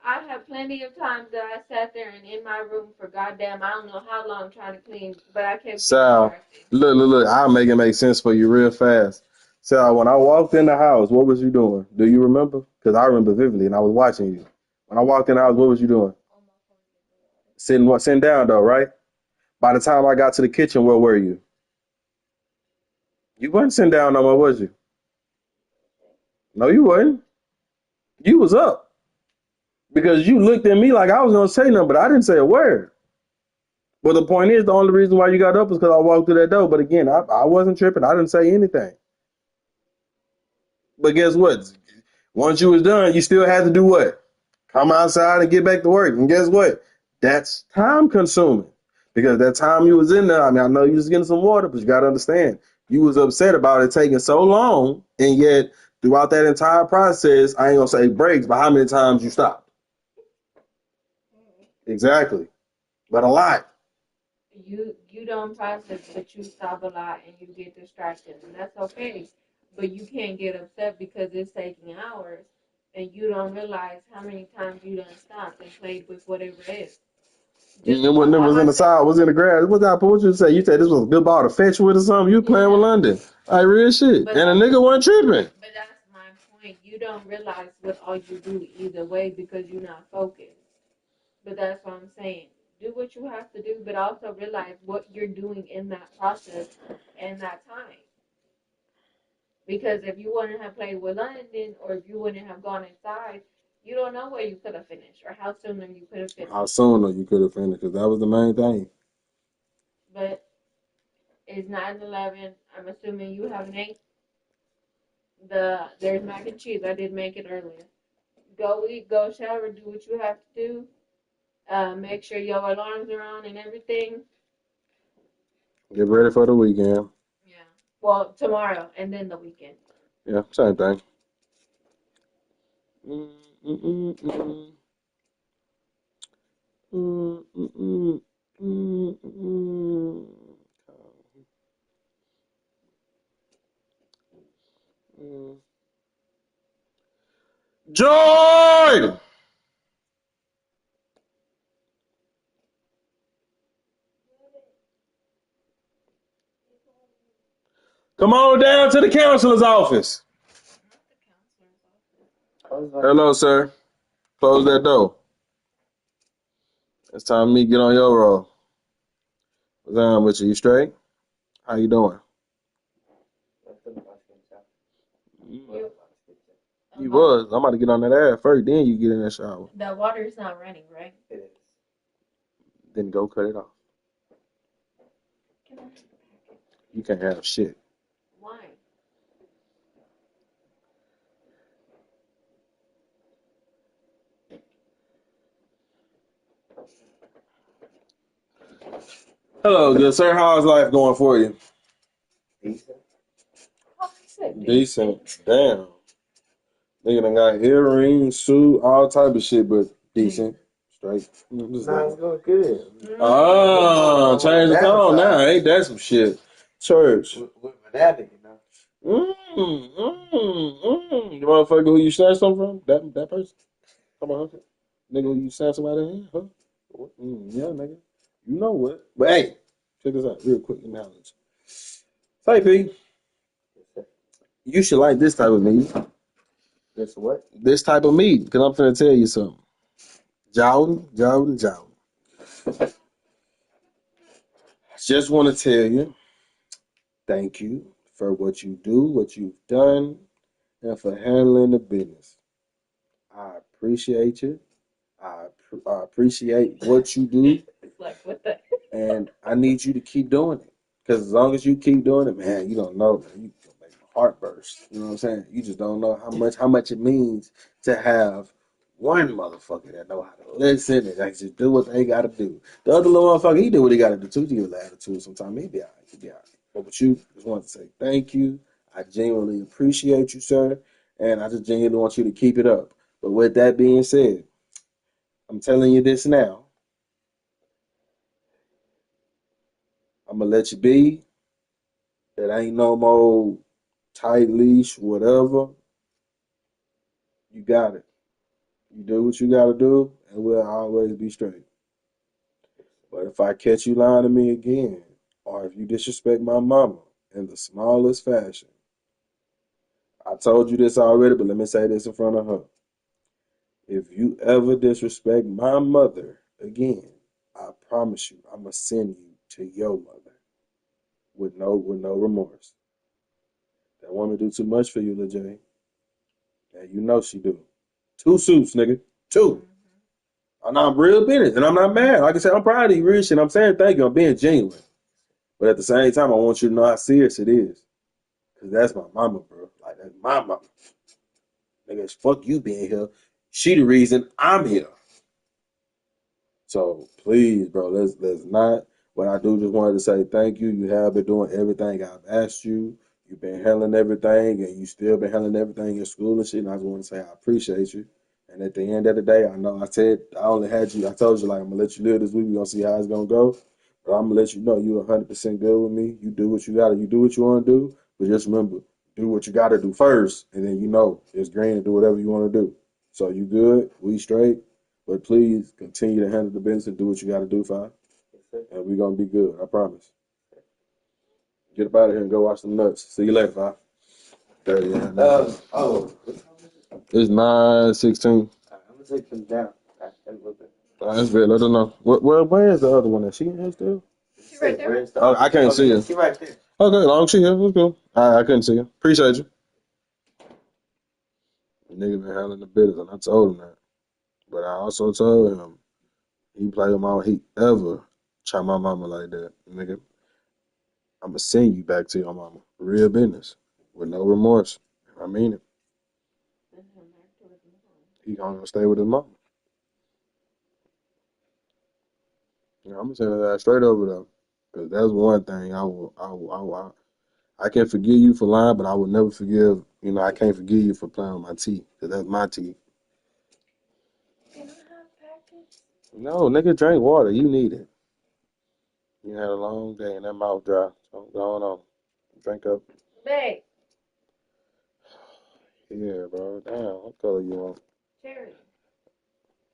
I have plenty of times that I sat there and in my room for goddamn I don't know how long trying to clean, but I kept Sal, getting distracted. look. I'll make it make sense for you real fast. Sal, when I walked in the house, what was you doing? Do you remember? Because I remember vividly, and I was watching you. When I walked in the house, what was you doing? Sitting down though, right? By the time I got to the kitchen, where were you? You wasn't sitting down no more, was you? No, you wasn't. You was up because you looked at me like I was gonna say nothing, but I didn't say a word. But the point is, the only reason why you got up was because I walked through that door. But again, I wasn't tripping. I didn't say anything. But guess what? Once you was done, you still had to do what? Come outside and get back to work. And guess what? That's time consuming. Because that time you was in there, I mean, I know you was getting some water, but you got to understand, you was upset about it taking so long, and yet throughout that entire process, I ain't gonna say breaks, but how many times you stopped? Exactly. But a lot. You don't process, but you stop a lot and you get distracted, and that's okay. But you can't get upset because it's taking hours, and you don't realize how many times you done stopped and played with whatever it is. It was in the side, was in the grass. What you say? You said this was a good ball to fetch with or something? You playing with London. Like real shit. But and a nigga wasn't tripping. But that's my point. You don't realize what all you do either way because you're not focused. But that's what I'm saying. Do what you have to do, but also realize what you're doing in that process and that time. Because if you wouldn't have played with London, or if you wouldn't have gone inside, you don't know where you could have finished or how sooner you could have finished. How sooner you could have finished, because that was the main thing. But it's 9/11. I'm assuming you haven't ate. There's mac and cheese. I did make it earlier. Go eat, go shower, do what you have to do. Make sure your alarms are on and everything. Get ready for the weekend. Yeah. Well, tomorrow and then the weekend. Yeah, same thing. Joy! Come on down to the counselor's office. Hello, sir. Close that door. It's time for me to get on your roll. What's on with you? You straight? How you doing? You was. I'm about to get on that ass first, then you get in that shower. The water's not running, right? It is. Then go cut it off. You can't have shit. Why? Hello, good sir. How's life going for you? Decent. Oh, I said Decent. Damn. Nigga done got earrings, suit, all type of shit, but decent. Straight. Nah, it's going good. Ah, change the tone now. Ain't that some shit? Church. With that nigga, you know. The motherfucker who you snatched something from? That person? Come on, huh? Nigga who you snatched somebody in? Huh? Yeah, nigga. You know what? But hey, check this out real quick. Knowledge. Say, P, you should like this type of meat. Guess what? This type of meat, because I'm finna tell you something. Jordan. Just want to tell you, thank you for what you do, what you've done, and for handling the business. I appreciate you. I appreciate what you do, It's like, what the? and I need you to keep doing it. Because as long as you keep doing it, man, you don't know, man, you gonna make my heart burst. You know what I'm saying? You just don't know how much it means to have one motherfucker that know how to listen and like just do what they gotta do. The other little motherfucker, he do what he gotta do too. He give an attitude sometimes. He be all right. He be all right. But with you, just want to say thank you. I genuinely appreciate you, sir, and I just genuinely want you to keep it up. But with that being said, I'm telling you this now. I'm gonna let you be. It ain't no more tight leash, whatever. You got it. You do what you gotta do, and we'll always be straight. But if I catch you lying to me again, or if you disrespect my mama in the smallest fashion, I told you this already, but let me say this in front of her. If you ever disrespect my mother again, I promise you, I'm gonna send you to your mother with no remorse. That woman do too much for you, Lil J. And you know she do. 2 suits, nigga. 2. I know I'm real business, and I'm not mad. Like I said, I'm proud of you, Rich, and I'm saying thank you. I'm being genuine. But at the same time, I want you to know how serious it is. Because that's my mama, bro. Like, that's my mama. Nigga, fuck you being here. She the reason I'm here. So please, bro, let's not. But I do just wanted to say thank you. You have been doing everything I've asked you. You've been handling everything, and you still been handling everything in school and shit. And I just want to say I appreciate you. And at the end of the day, I know I said I only had you. I told you like I'm gonna let you live this week. We're gonna see how it's gonna go. But I'm gonna let you know you're 100% good with me. You do what you gotta. You do what you want to do. But just remember, do what you gotta do first, and then you know it's green to do whatever you want to do. So you good? We straight? But please continue to handle the business and do what you got to do, Fi. And we're going to be good. I promise. Get up out of here and go watch some nuts. See you later, Fi. 30, yeah. It's 9:16. I'm gonna take them down. That's good. Let her know. Where is the other one? Is she in here still? She right there. Oh, I can't see her. She right there. Okay, long as she here. Let's go. I couldn't see her. Appreciate you. The nigga been handling the business, and I told him that. But I also told him he play with my he ever try my mama like that, nigga. I'm gonna send you back to your mama. Real business. With no remorse. I mean it. He gonna stay with his mama. Yeah, I'm gonna say that straight over though. Cause that's one thing I can forgive you for lying, but I will never forgive, I can't forgive you for playing with my teeth. Cause that's my teeth. Can I have packets? No, nigga, drink water. You need it. You had a long day and that mouth dry. So go on. Drink up. Babe, Yeah, bro. Damn, what color you want? cherry.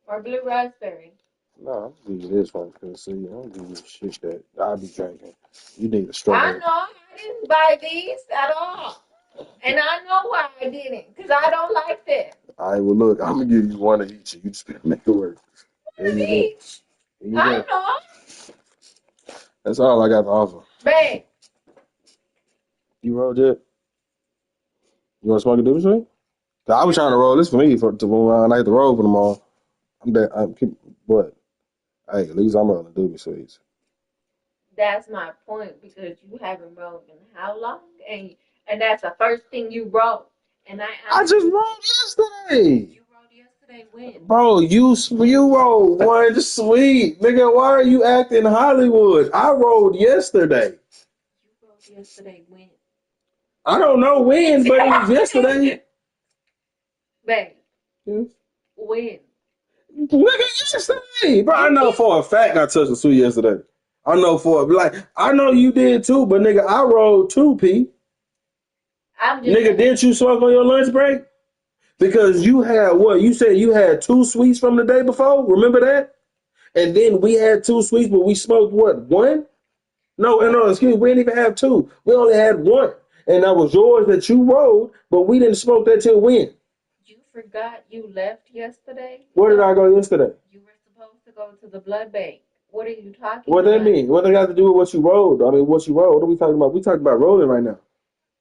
Or blue raspberry. No, I'm gonna give you this one because see, I don't give you shit that I'll be drinking. You need a I strawberry. know I didn't buy these at all. And I know why I didn't. Because I don't like them. All right, well look, I'm gonna give you one of each. You just make it work. There you go. Peach. There you I go. know. That's all I got to offer. Babe, You rolled yet? You want to smoke a different drink? I was trying to roll this for me to when I hit the road for tomorrow. I'm dead. But hey, at least I'm rolling doobie sweets. that's my point. Because you haven't rolled in how long? And that's the first thing you wrote. And I just rolled yesterday. You wrote yesterday when? Bro, you rolled one sweet. Nigga, why are you acting Hollywood? I rolled yesterday. You wrote yesterday when? I don't know when, but it was yesterday. Babe, Yes. when? Nigga, yesterday. Bro, I know for a fact I touched the sweet yesterday. I know I know you did too, but nigga, I rolled 2, P. I'm just Nigga, didn't you smoke on your lunch break? Because you had what? You said you had 2 sweets from the day before. Remember that? And then we had 2 sweets, but we smoked what? One? No, excuse me. We didn't even have two. We only had one. And that was yours that you rolled, but we didn't smoke that till when? You forgot you left yesterday. Where did I go yesterday? You were supposed to go to the blood bank. What are you talking What that about? mean? What does that got to do with what you rolled? I mean, what you rolled? What are we talking about? We talking about rolling right now.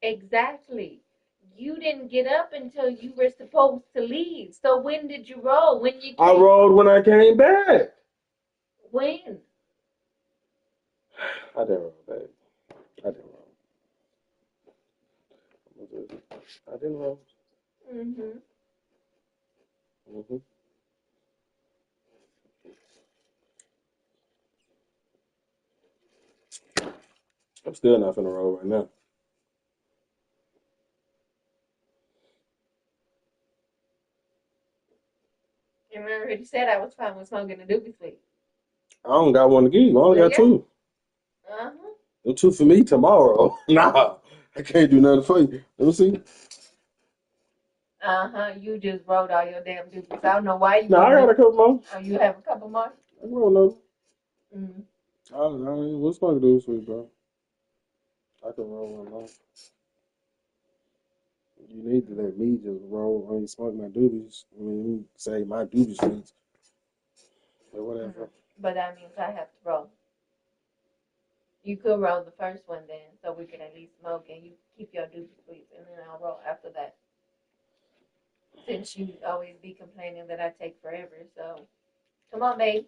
Exactly. You didn't get up until you were supposed to leave. So when did you roll? When you I came? rolled when I came back. When? I didn't roll, babe. I didn't roll. I didn't roll. Mm-hmm. Mm-hmm. I'm still not finna roll right now. And I already said I was fine with smoking a doobie sweet. I don't got one to give you. I only got Yeah. two. Uh-huh. Them two for me tomorrow. Nah, I can't do nothing for you. Let me see. Uh-huh. You just rolled all your damn doobies. I don't know why you Nah, I got a rolled. couple more. Oh, you have a couple more? I can roll another. Mm. I mean, what's my do sweet, bro? I can roll one more. You need to let me just roll. I mean, smoke my doobies. I mean, you say my doobie sweets or whatever. But that means I have to roll. You could roll the first one then, so we can at least smoke and you keep your doobie sweets, and then I'll roll after that. Since you always be complaining that I take forever, so come on, babe.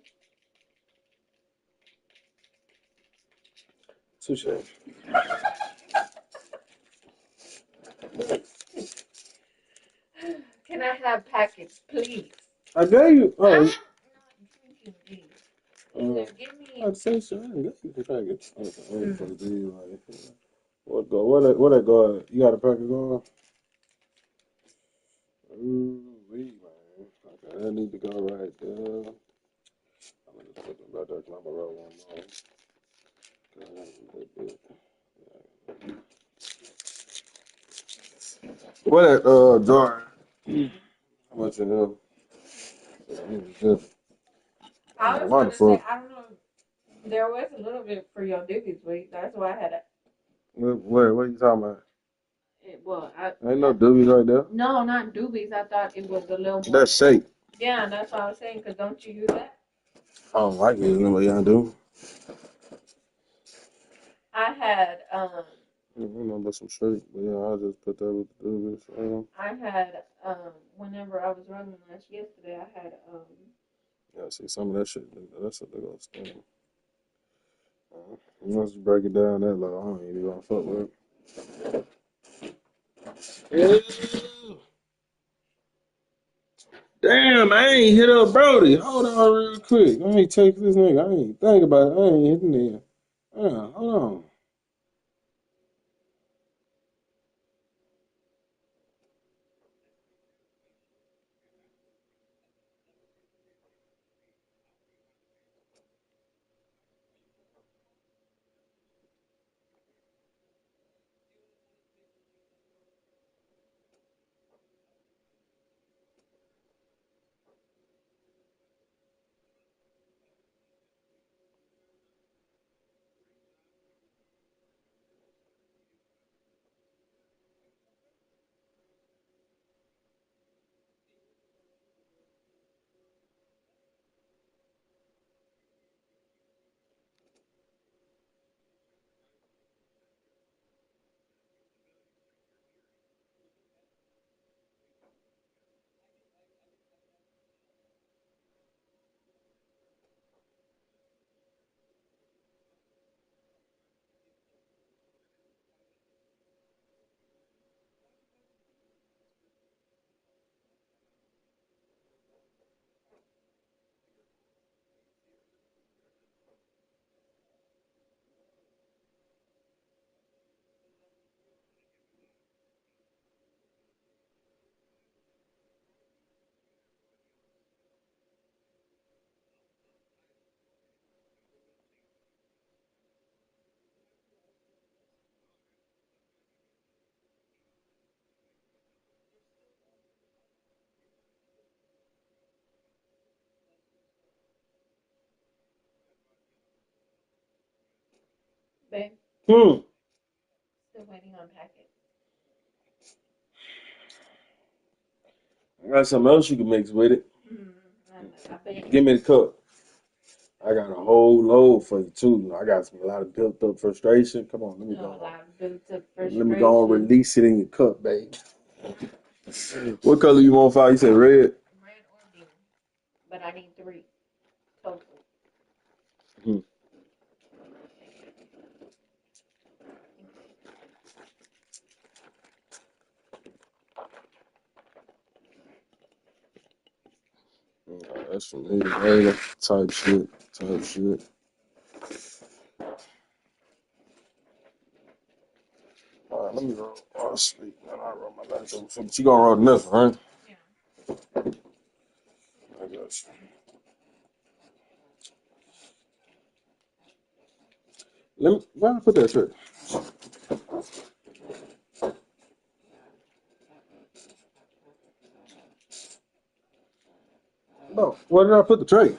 Touche. Can I have packets, please? I gave you. I'm Oh, not drinking these. Either give me. I'd say so. I ain't got you the package. Okay, I'm Mm. supposed to do like what go? What that go? You got a package going? Ooh, wee, man. Okay, that need to go right there. I'm gonna just put them right there 'cause I'm gonna roll one more. 'Cause I got a little bit. What that jar? How much in here? I was Why the gonna say fuck? I don't know. There was a little bit for your doobie sweet. That's why I had it. What are you talking about? Well, Ain't no doobies right there. no, not doobies. I thought it was a little more. That's shake. Yeah, that's what I was saying. Cause don't you use that? I don't like it. You know what y'all do? I had I don't know about some shake, but yeah, I'll just put that with the doobies. whenever I was running last yesterday, I had Yeah, see, some of that shit, that's what they're gonna stand. Once you break it down that low, I don't even gonna fuck with it. Damn, I ain't hit up Brody. Hold on real quick. I ain't text this nigga. I ain't think about it. I ain't hitting there. Yeah, hold on. Babe, Hmm. still waiting on packet. I got something else you can mix with it. I bet. Give me the cup. I got a whole load for you too. I got a lot of built up frustration. Come on, let me No, go. I've built up Let me go and frustration. release it in your cup, babe. What color you want, Fire? You said red. Red or blue. But I need 3 total. Hmm. That's some nigga type shit. All right, let me roll. Oh, sweet. Man, I roll my last one. So you gonna roll the next one, right? Yeah. I got you. Let me. Where I put that trick? No. Where did I put the tray?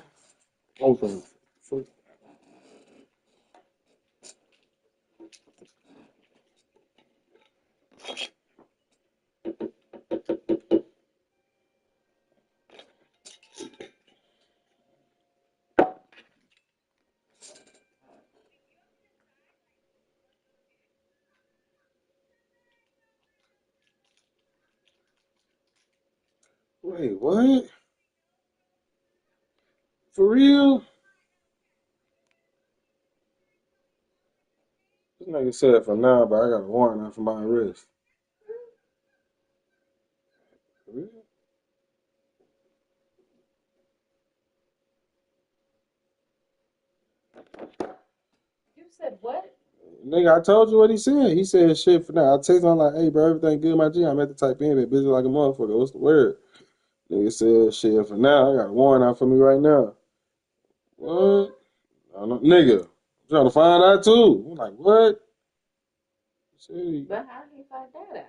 Okay. Wait, what? For real? This nigga said for now, but I got a warrant out for my arrest. For real? You said what? Nigga, I told you what he said. He said shit for now. I text him like, hey, bro, everything good, my G. I'm at the type in, but busy like a motherfucker. What's the word? Nigga said shit for now. I got a warrant out for me right now. What? I don't, nigga, I'm trying to find out too. I'm like, what? Shit. But how did he find that out?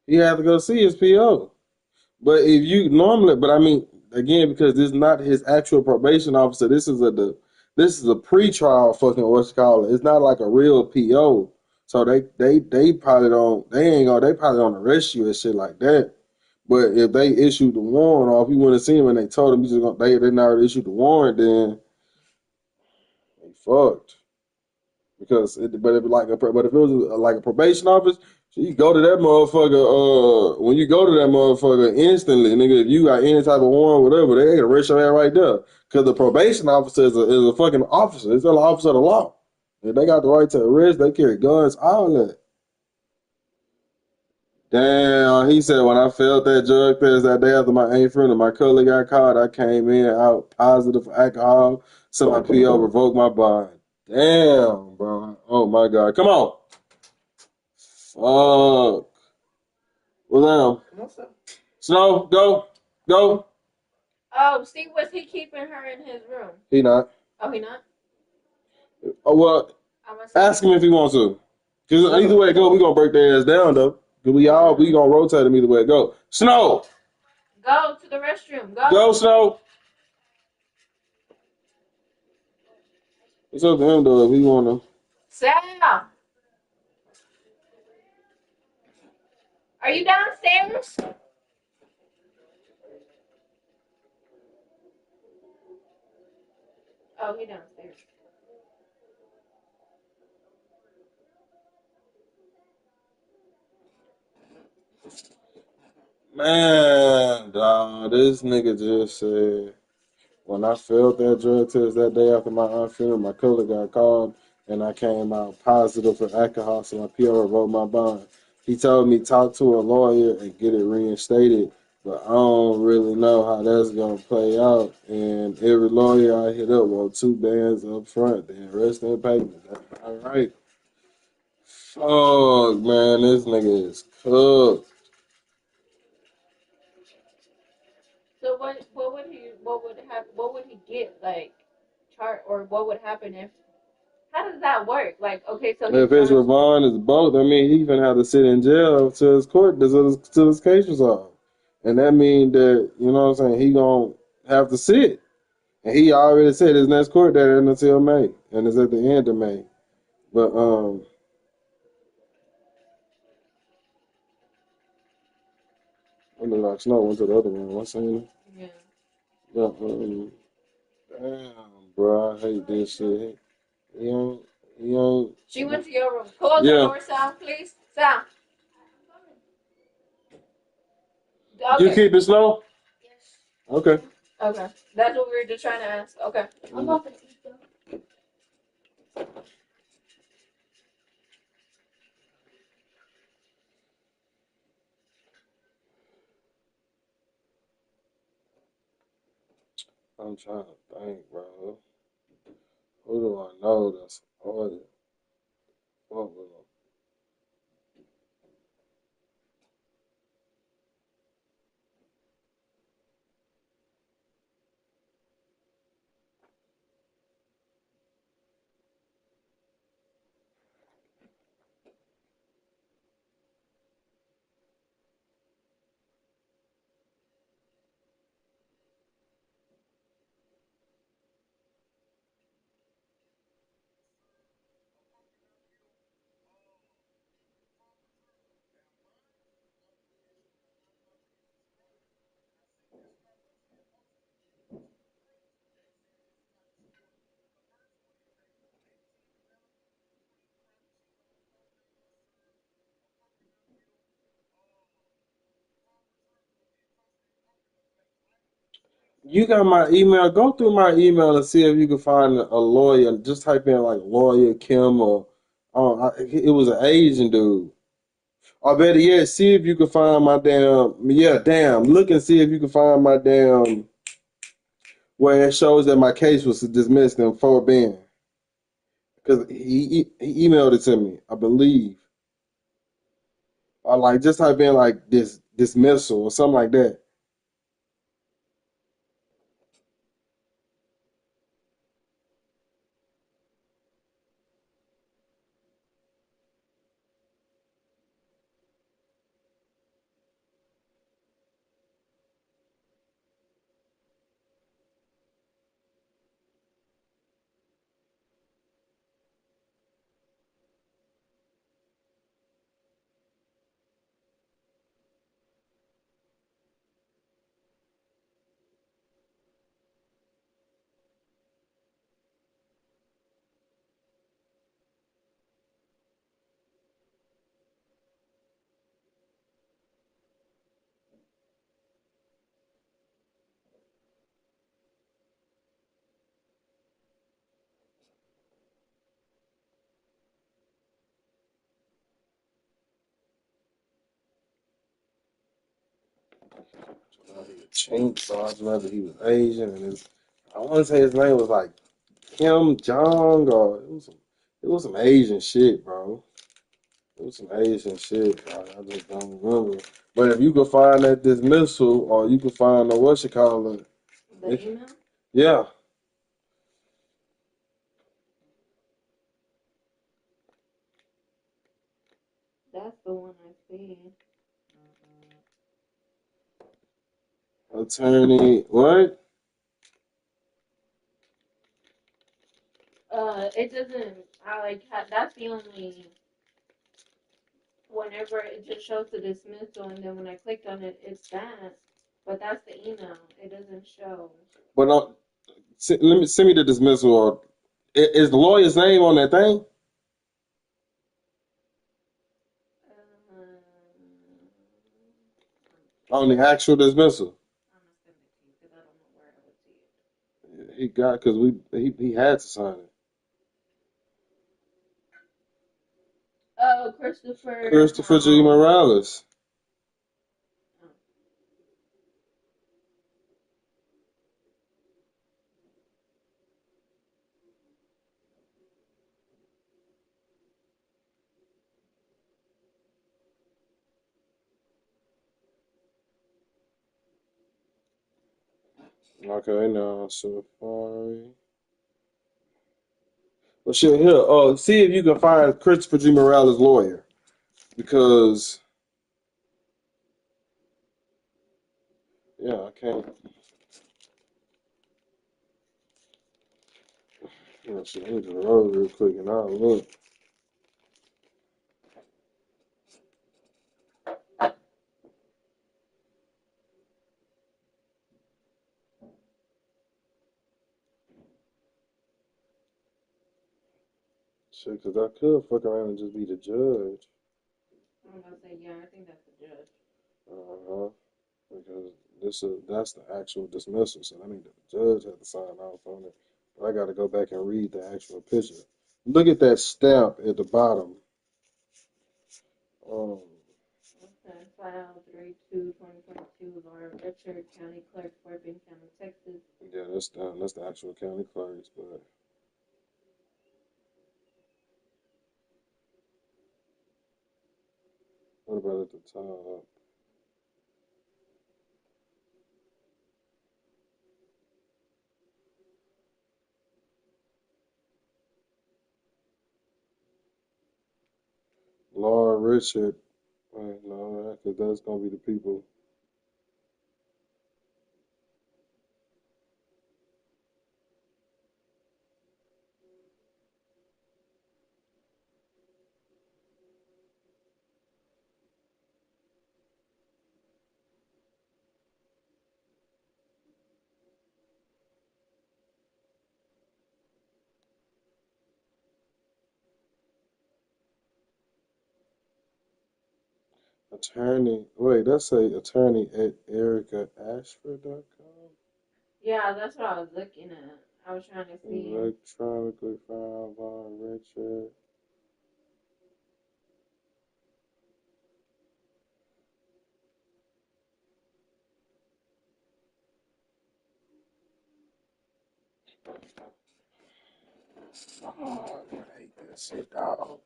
He had to go see his PO. But if you normally, but I mean, again, because this is not his actual probation officer, this is a pretrial fucking what's it called. It's not like a real PO. So they probably don't they probably don't arrest you and shit like that. But if they issued the warrant or if you went to see him and they told him they not issued the warrant, then they fucked. Because but if it was like a probation office, so you go to that motherfucker. When you go to that motherfucker instantly, nigga, if you got any type of warrant, whatever, they can arrest your ass right there. Because the probation officer is a fucking officer. It's an officer of the law. If they got the right to arrest, they carry guns, all that. Damn, he said when I failed that drug test that day after my ain't friend and my color got caught, I came in out positive for alcohol, so my PO revoked my bond. Damn, bro. Oh my God. Come on. Fuck. Well, now, Snow, go. Oh, see, was he keeping her in his room? He not. Oh, he not? Oh, well, ask him if he wants to. Because either way it go, we gonna break their ass down though. Cause we gonna rotate them either way it go. Snow, Go to the restroom. go Snow. It's up to him though if he wanna. Sam, are you downstairs? Oh, he downstairs. Man, dawg, this nigga just said when I failed that drug test that day after my aunt funeral, my color got called and I came out positive for alcohol, so my PO revoked my bond. He told me talk to a lawyer and get it reinstated, but I don't really know how that's gonna play out. And every lawyer I hit up wrote 2 bands up front, then rest in payment. That's all right. Fuck, man, this nigga is cooked. So what would he get like chart or what would happen if how does that work? Like okay, so If it's Ravon is both, I mean, he even have to sit in jail till his till his case resolved. And that mean that, you know what I'm saying, he gonna have to sit. And he already said his next court date isn't until May. And it's at the end of May. But I mean, like Snow went to the other one. I seen it. Yeah. But damn, bro, I hate this shit. He ain't. He ain't. She went to your room. Close the Yeah. door, Sal, please. Sal. You Okay. keep it slow. Okay. Okay. That's what we were just trying to ask. Okay. I'm not gonna eat though. I'm trying to think, bro. Who do I know that's hard? Fuck with him. You got my email. Go through my email and see if you can find a lawyer. Just type in like lawyer Kim or it was an Asian dude. Or better yet, see if you can find my damn. Look and see if you can find my damn where it shows that my case was dismissed in Fort Bend. Because he emailed it to me, I believe. Or like just type in like this dismissal or something like that. Chink, so I was whether he was Asian and I want to say his name was like Kim Jong or it was some Asian shit, bro. It was some Asian shit, bro. I just don't remember. But if you could find that dismissal or you could find what you call it, The email? yeah. That's the one I see. Attorney, what? It doesn't. That's the only. Whenever it just shows the dismissal, and then when I clicked on it, it's that. But that's the email. It doesn't show. But let me send me the dismissal. Or, is the lawyer's name on that thing? Um, On the actual dismissal? I'm gonna send it to you because I don't know where I would see it. He got because he had to sign it. Oh, Christopher. Christopher G. Morales. Okay, now Safari. Well, shit, here. See if you can find Christopher G. Morales' lawyer because yeah, I can't. Shit, let me just roll real quick and I'll look. Shit, because I could fuck around and just be the judge. I'm gonna say, yeah, I think that's the judge. Uh-huh. Because that's the actual dismissal. So I mean the judge had to sign off on it. But I got to go back and read the actual picture. Look at that stamp at the bottom. Um, Okay, file 3/2/2022, Laura Richard, County Clerk, Fort Bend County, Texas. yeah, that's the actual county clerks. But what about at the top? Laura Richard. Wait, no, because that's gonna be the people. Attorney. Wait, that's say attorney at ericaashford.com. Yeah, that's what I was looking at. I was trying to see. Electronically filed Laura Richard. Oh, I hate that shit, dog.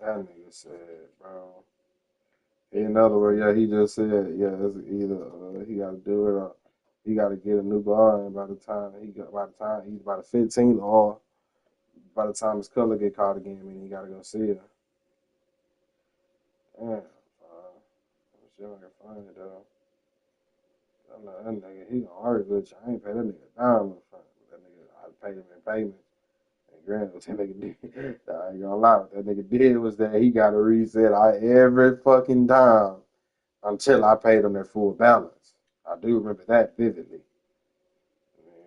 That nigga said, bro. In other words, yeah, he just said, yeah, it's either he got to do it or he got to get a new bar, and by the time he's by the 15th, or by the time his color get caught again, I mean, he got to go see her. Damn, I'm sure I can find it though. I know that nigga, he gonna argue with you. I ain't pay that nigga a dime up front. That nigga, I paid him in payment. And granted, what that nigga did, I ain't gonna lie, what that nigga did was that he got to reset every fucking time until I paid him their full balance. I do remember that vividly.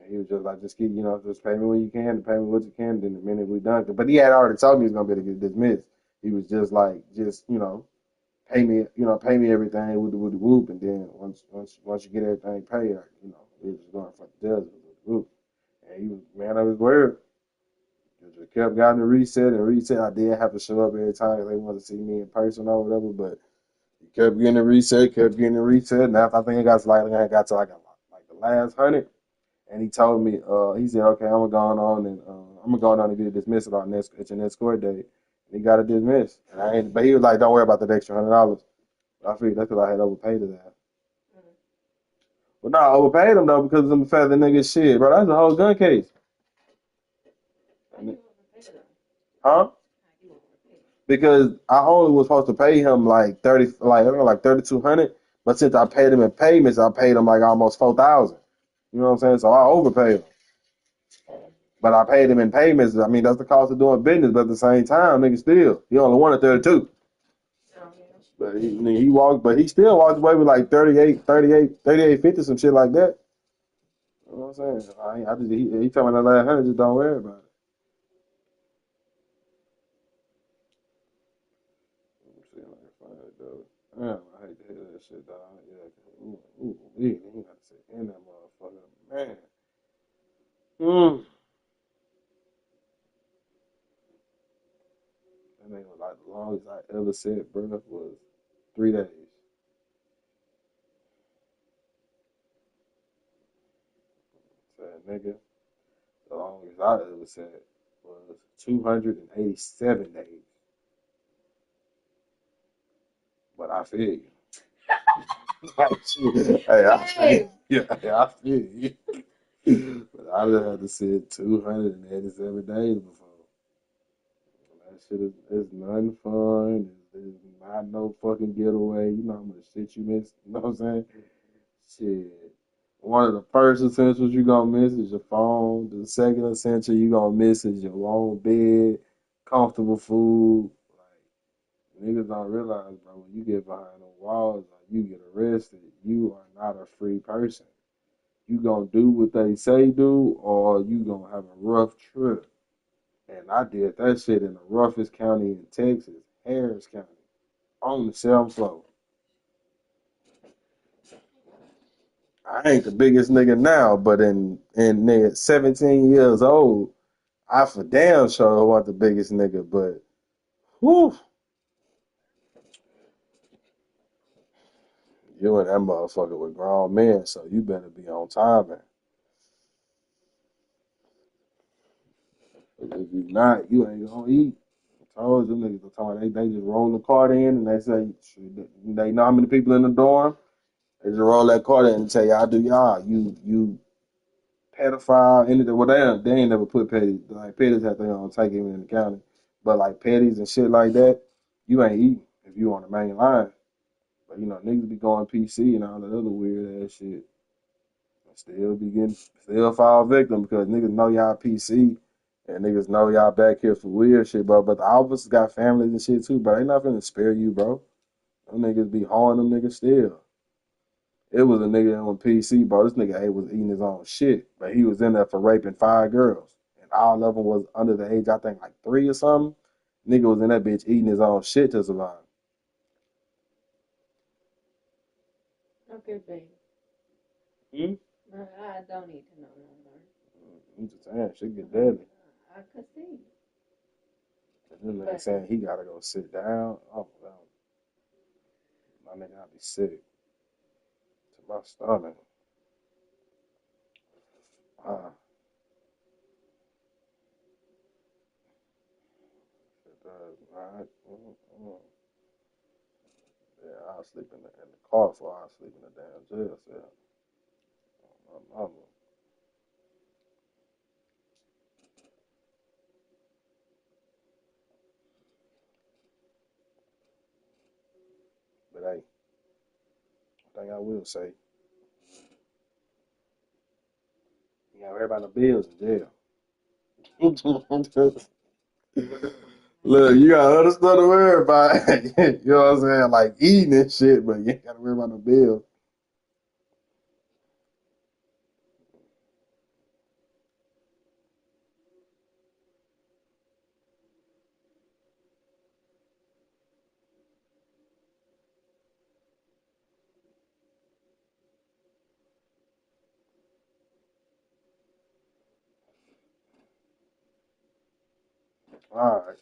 And he was just like, just keep, just pay me when you can, pay me what you can, then the minute we done. But he had already told me he was gonna be able to get dismissed. He was just like, pay me everything with the whoop, and then once you get everything paid, we just going for the judge with the whoop. And he was man of his word. He just kept getting the reset and reset. I did have to show up every time if they wanted to see me in person or whatever, but he kept getting the reset, kept getting the reset. And after I think it got to like the last 100, and he told me, he said, okay, I'm gonna go on and get it dismissed at your next court date. And he got it dismissed. But he was like, don't worry about that extra $100. I figured that's because I had overpaid his ass. But no, I overpaid him though because of the fact that nigga shit, bro. That's the whole gun case. Huh? Because I only was supposed to pay him like 3,200, but since I paid him in payments, I paid him like almost 4,000. You know what I'm saying? So I overpaid him. But I paid him in payments. I mean, that's the cost of doing business. But at the same time, nigga, he only wanted 32. But he still walked away with like 38.50, some shit like that. You know what I'm saying? He told me that last 100, just don't worry about it. Let me see if I can find it though. Damn, I hate to hear that shit, dog. Yeah, he got to say in that motherfucker, man. Mm. That nigga was like the longest I ever said, bro, was 3 days. Said nigga, the longest I ever said was 287 days. But I feel you. Hey, I feel you. But I just had to sit 287 days before. That shit is nothing fun. It's not no fucking getaway. You know how much shit you miss. You know what I'm saying? Shit. One of the first essentials you gonna miss is your phone. The second essential you gonna miss is your own bed, comfortable food. Like niggas don't realize, bro, when you get behind the walls, like you get arrested, you are not a free person. You gonna do what they say do, or you gonna have a rough trip. And And I did that shit in the roughest county in Texas, Harris County, on the 7th floor. I ain't the biggest nigga now, but in nigga 17 years old, I for damn sure wasn't the biggest nigga, but whew, you and that motherfucker with grown men, so you better be on time, man. If you not, you ain't gonna eat. I told them niggas the time they just roll the card in and they say they know how many people in the dorm. They just roll that card in and tell y'all do y'all. You pedophile, anything. Well, they ain't never put petty. Like petties have their own take even in the county, but like petties and shit like that, you ain't eating if you on the main line. But you know niggas be going PC and all that other weird ass shit. Still fall victim because niggas know y'all PC and niggas know y'all back here for weird shit, bro. But the officers got families and shit too, but they not finna spare you, bro. Them niggas be hauling them niggas still. It was a nigga on PC, bro. This nigga was eating his own shit, but he was in there for raping 5 girls, and all of them was under the age, I think, like 3 or something. Nigga was in that bitch eating his own shit to survive. Okay, babe. I don't need to know no more. I'm just saying, shit get deadly. I could see. This nigga saying he gotta go sit down. Oh, no. My nigga, I be sick to my stomach. It does, right? Yeah, I'll sleep in the car before I sleep in the damn jail cell. My mama. But hey, one thing I will say, you got everybody the bills in jail. Look, you got other stuff to worry about. You know what I'm saying? Like eating and shit, but you ain't gotta worry about the bills. All right.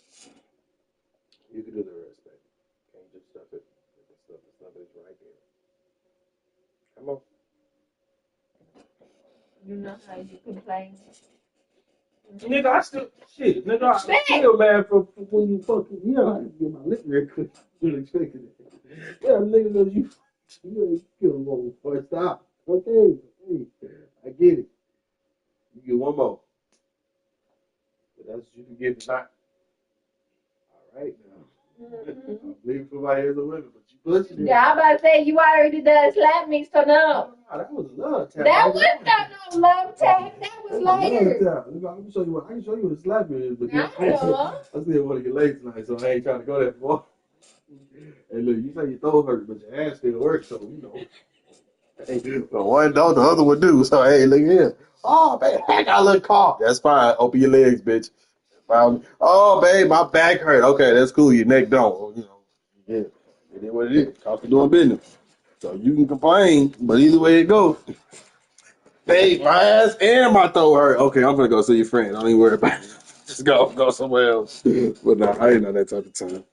You can do the rest, baby. Can't just stuff it. The stuff is right there. Come on. You know how you complain. Nigga, I still shit. Nigga, I still mad for when you fucking. You know, I had to get my lip real quick. You expected it. Yeah, nigga, know you ain't kill him over first. Stop. Okay, I get it. You get one more. But that's what you can get tonight. All right now. I'm bleeding for my ears and women, but you pushing it. Yeah, I'm about to say you already done slapped me, so no. Oh, that was a love tap. That was not no love tap. That was later. Let me show you what I can show you what a slap is, but I still want to get laid tonight, so I ain't trying to go that far. Hey, look, you say your throat hurt, but your ass still works, so you know. Hey, but one don't, the other would do. So hey, look here. Oh, babe, I got a little cough. That's fine. Open your legs, bitch. Oh, babe, my back hurt. Okay, that's cool. Your neck don't. You know, yeah, it is what it is. Cost of doing business. So you can complain, but either way it goes. Hey, my ass and my throat hurt. Okay, I'm gonna go see your friend. Don't even worry about it. Just go somewhere else. But no, I ain't on that type of time.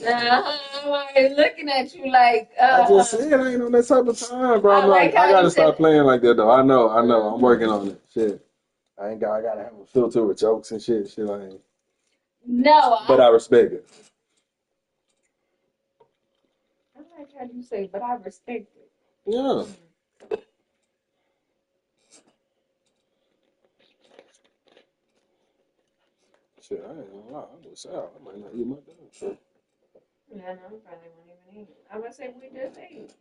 I'm already looking at you like. I just said I ain't on that type of time, bro. I'm like, I gotta stop playing like that though. I know. I'm working on it. Shit. I gotta have a filter with jokes and shit. Shit, I ain't. No. But I respect it. I like how you say, but I respect it. Yeah. Shit, I ain't gonna lie. I'm with Sal. I might not eat my damn shit. Yeah, no, I probably won't even eat it. I'm gonna say we just ate.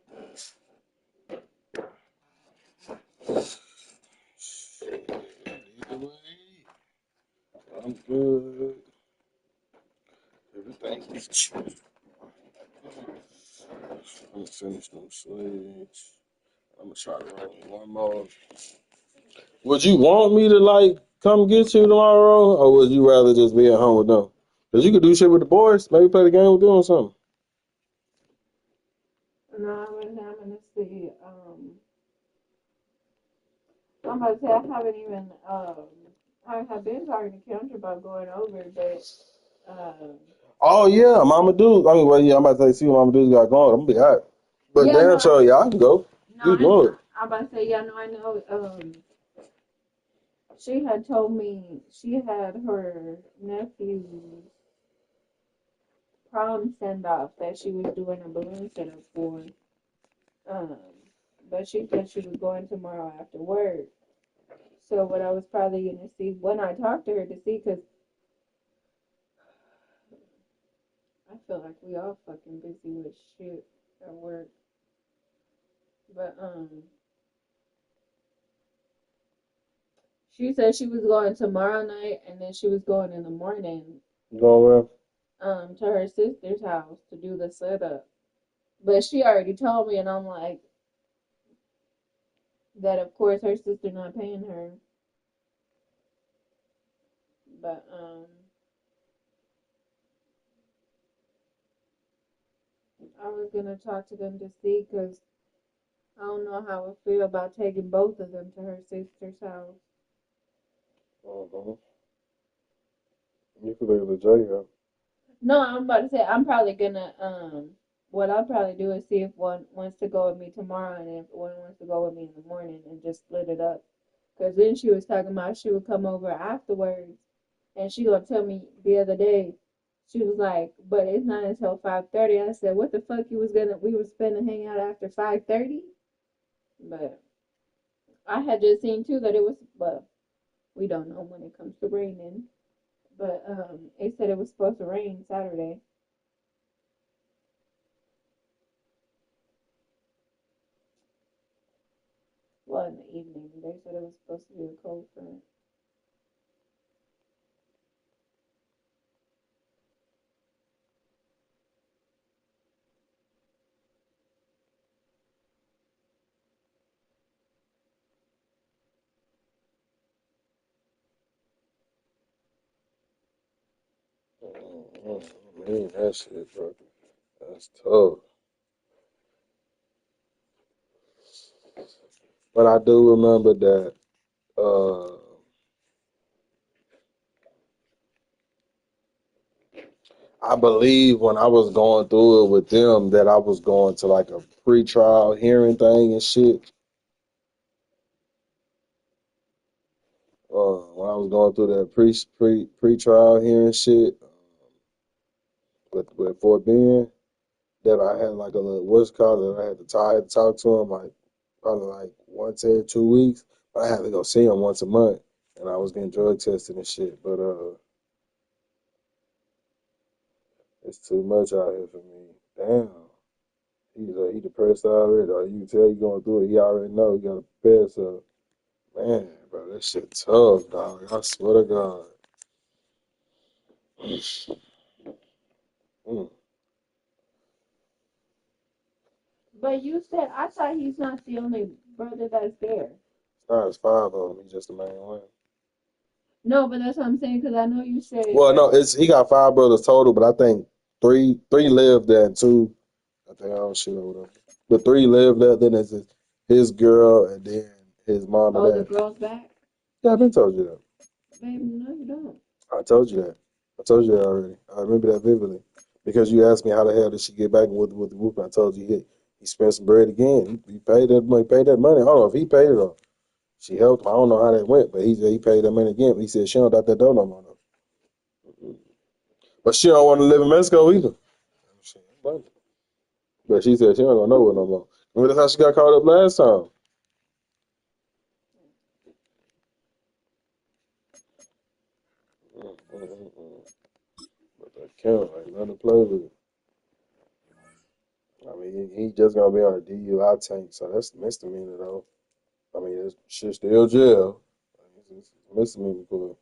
Either way, I'm good. Everything is chill. I'm gonna finish them sleeves. I'm gonna try to run one more. Would you want me to like come get you tomorrow, or would you rather just be at home with them? Because you could do shit with the boys. Maybe play the game with them or something. No, I'm gonna see. I'm about to say I haven't even I have been talking to Kendra about going over, but Oh yeah, Mama Dude. I mean, well, yeah, I'm about to say, see what Mama Dude's got going. I'm gonna be hot. But yeah, damn no, sure, y'all can go. no, You know it. I'm about to say yeah, no, I know. She had told me she had her nephew's prom send off that she was doing a balloon setup for. Um, but she said she was going tomorrow after work. So what I was probably gonna see when I talked to her to see, cause I feel like we all fucking busy with shit at work. But she said she was going tomorrow night and then she was going in the morning Going to her sister's house to do the setup. But she already told me and I'm like that of course her sister not paying her. But I was gonna talk to them to see because I don't know how I feel about taking both of them to her sister's house. where? You could leave the J up. No, I'm about to say I'm probably gonna what I'll probably do is see if one wants to go with me tomorrow and if one wants to go with me in the morning and just split it up. Cause then she was talking about she would come over afterwards and she gonna tell me the other day, she was like, but it's not until 5:30. I said, what the fuck we was finna hang out after 5:30? But I had just seen too that it was well, we don't know when it comes to raining. But it said it was supposed to rain Saturday. Well, in the evening. They said it was supposed to be a cold front. Man, that shit, bro. That's tough. But I do remember that I believe when I was going through it with them that I was going to like a pre-trial hearing thing and shit. When I was going through that pre-trial hearing shit with Fort Bend, that I had like a little what's it called that I had to talk to him like probably like once every 2 weeks. But I had to go see him once a month, and I was getting drug tested and shit. But it's too much out here for me. Damn, he depressed already. Or you can tell he going through it. He already know he got to prepare. So man, bro, that shit tough, dog. I swear to God. Mm. But you said I thought he's not the only brother that's there. It's not his five of them. He's just the main one. No, but that's what I'm saying because I know you said Well, no, it's he got five brothers total, but I think three live there and two. I think I don't shoot over them. But three live there. Then there's his girl and then his mom and oh the dad. girl's back. Yeah, I've been told you that. Baby, no, you don't. I told you that. I told you that already. I remember that vividly because you asked me how the hell did she get back with the whoop. And I told you he spent some bread again. He paid that money. Paid that money. I don't know if he paid it or she helped him. I don't know how that went, but he said he paid that money again. But he said she don't got that dough no more. Though. But she don't want to live in Mexico either. But she said she don't go nowhere no more. Remember that's how she got caught up last time. But that count ain't nothing to play with. I mean, he just gonna be on a DUI tank, so that's a misdemeanor though. I mean, it's shit still jail. It's a misdemeanor for it.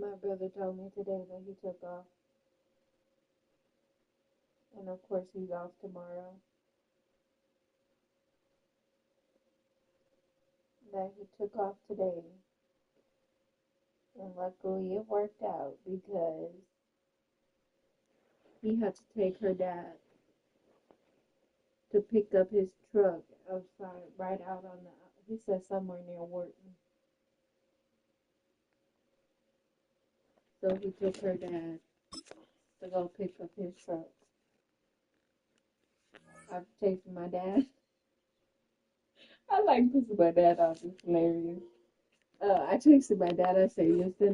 My brother told me today that he took off. And of course he's off tomorrow. That he took off today. And luckily it worked out because he had to take her dad to pick up his truck outside, right out on he said somewhere near Wharton. So he took her dad to go pick up his truck. I've texted my dad. I like pissing my dad off. It's hilarious. I texted my dad. I said, "You're sending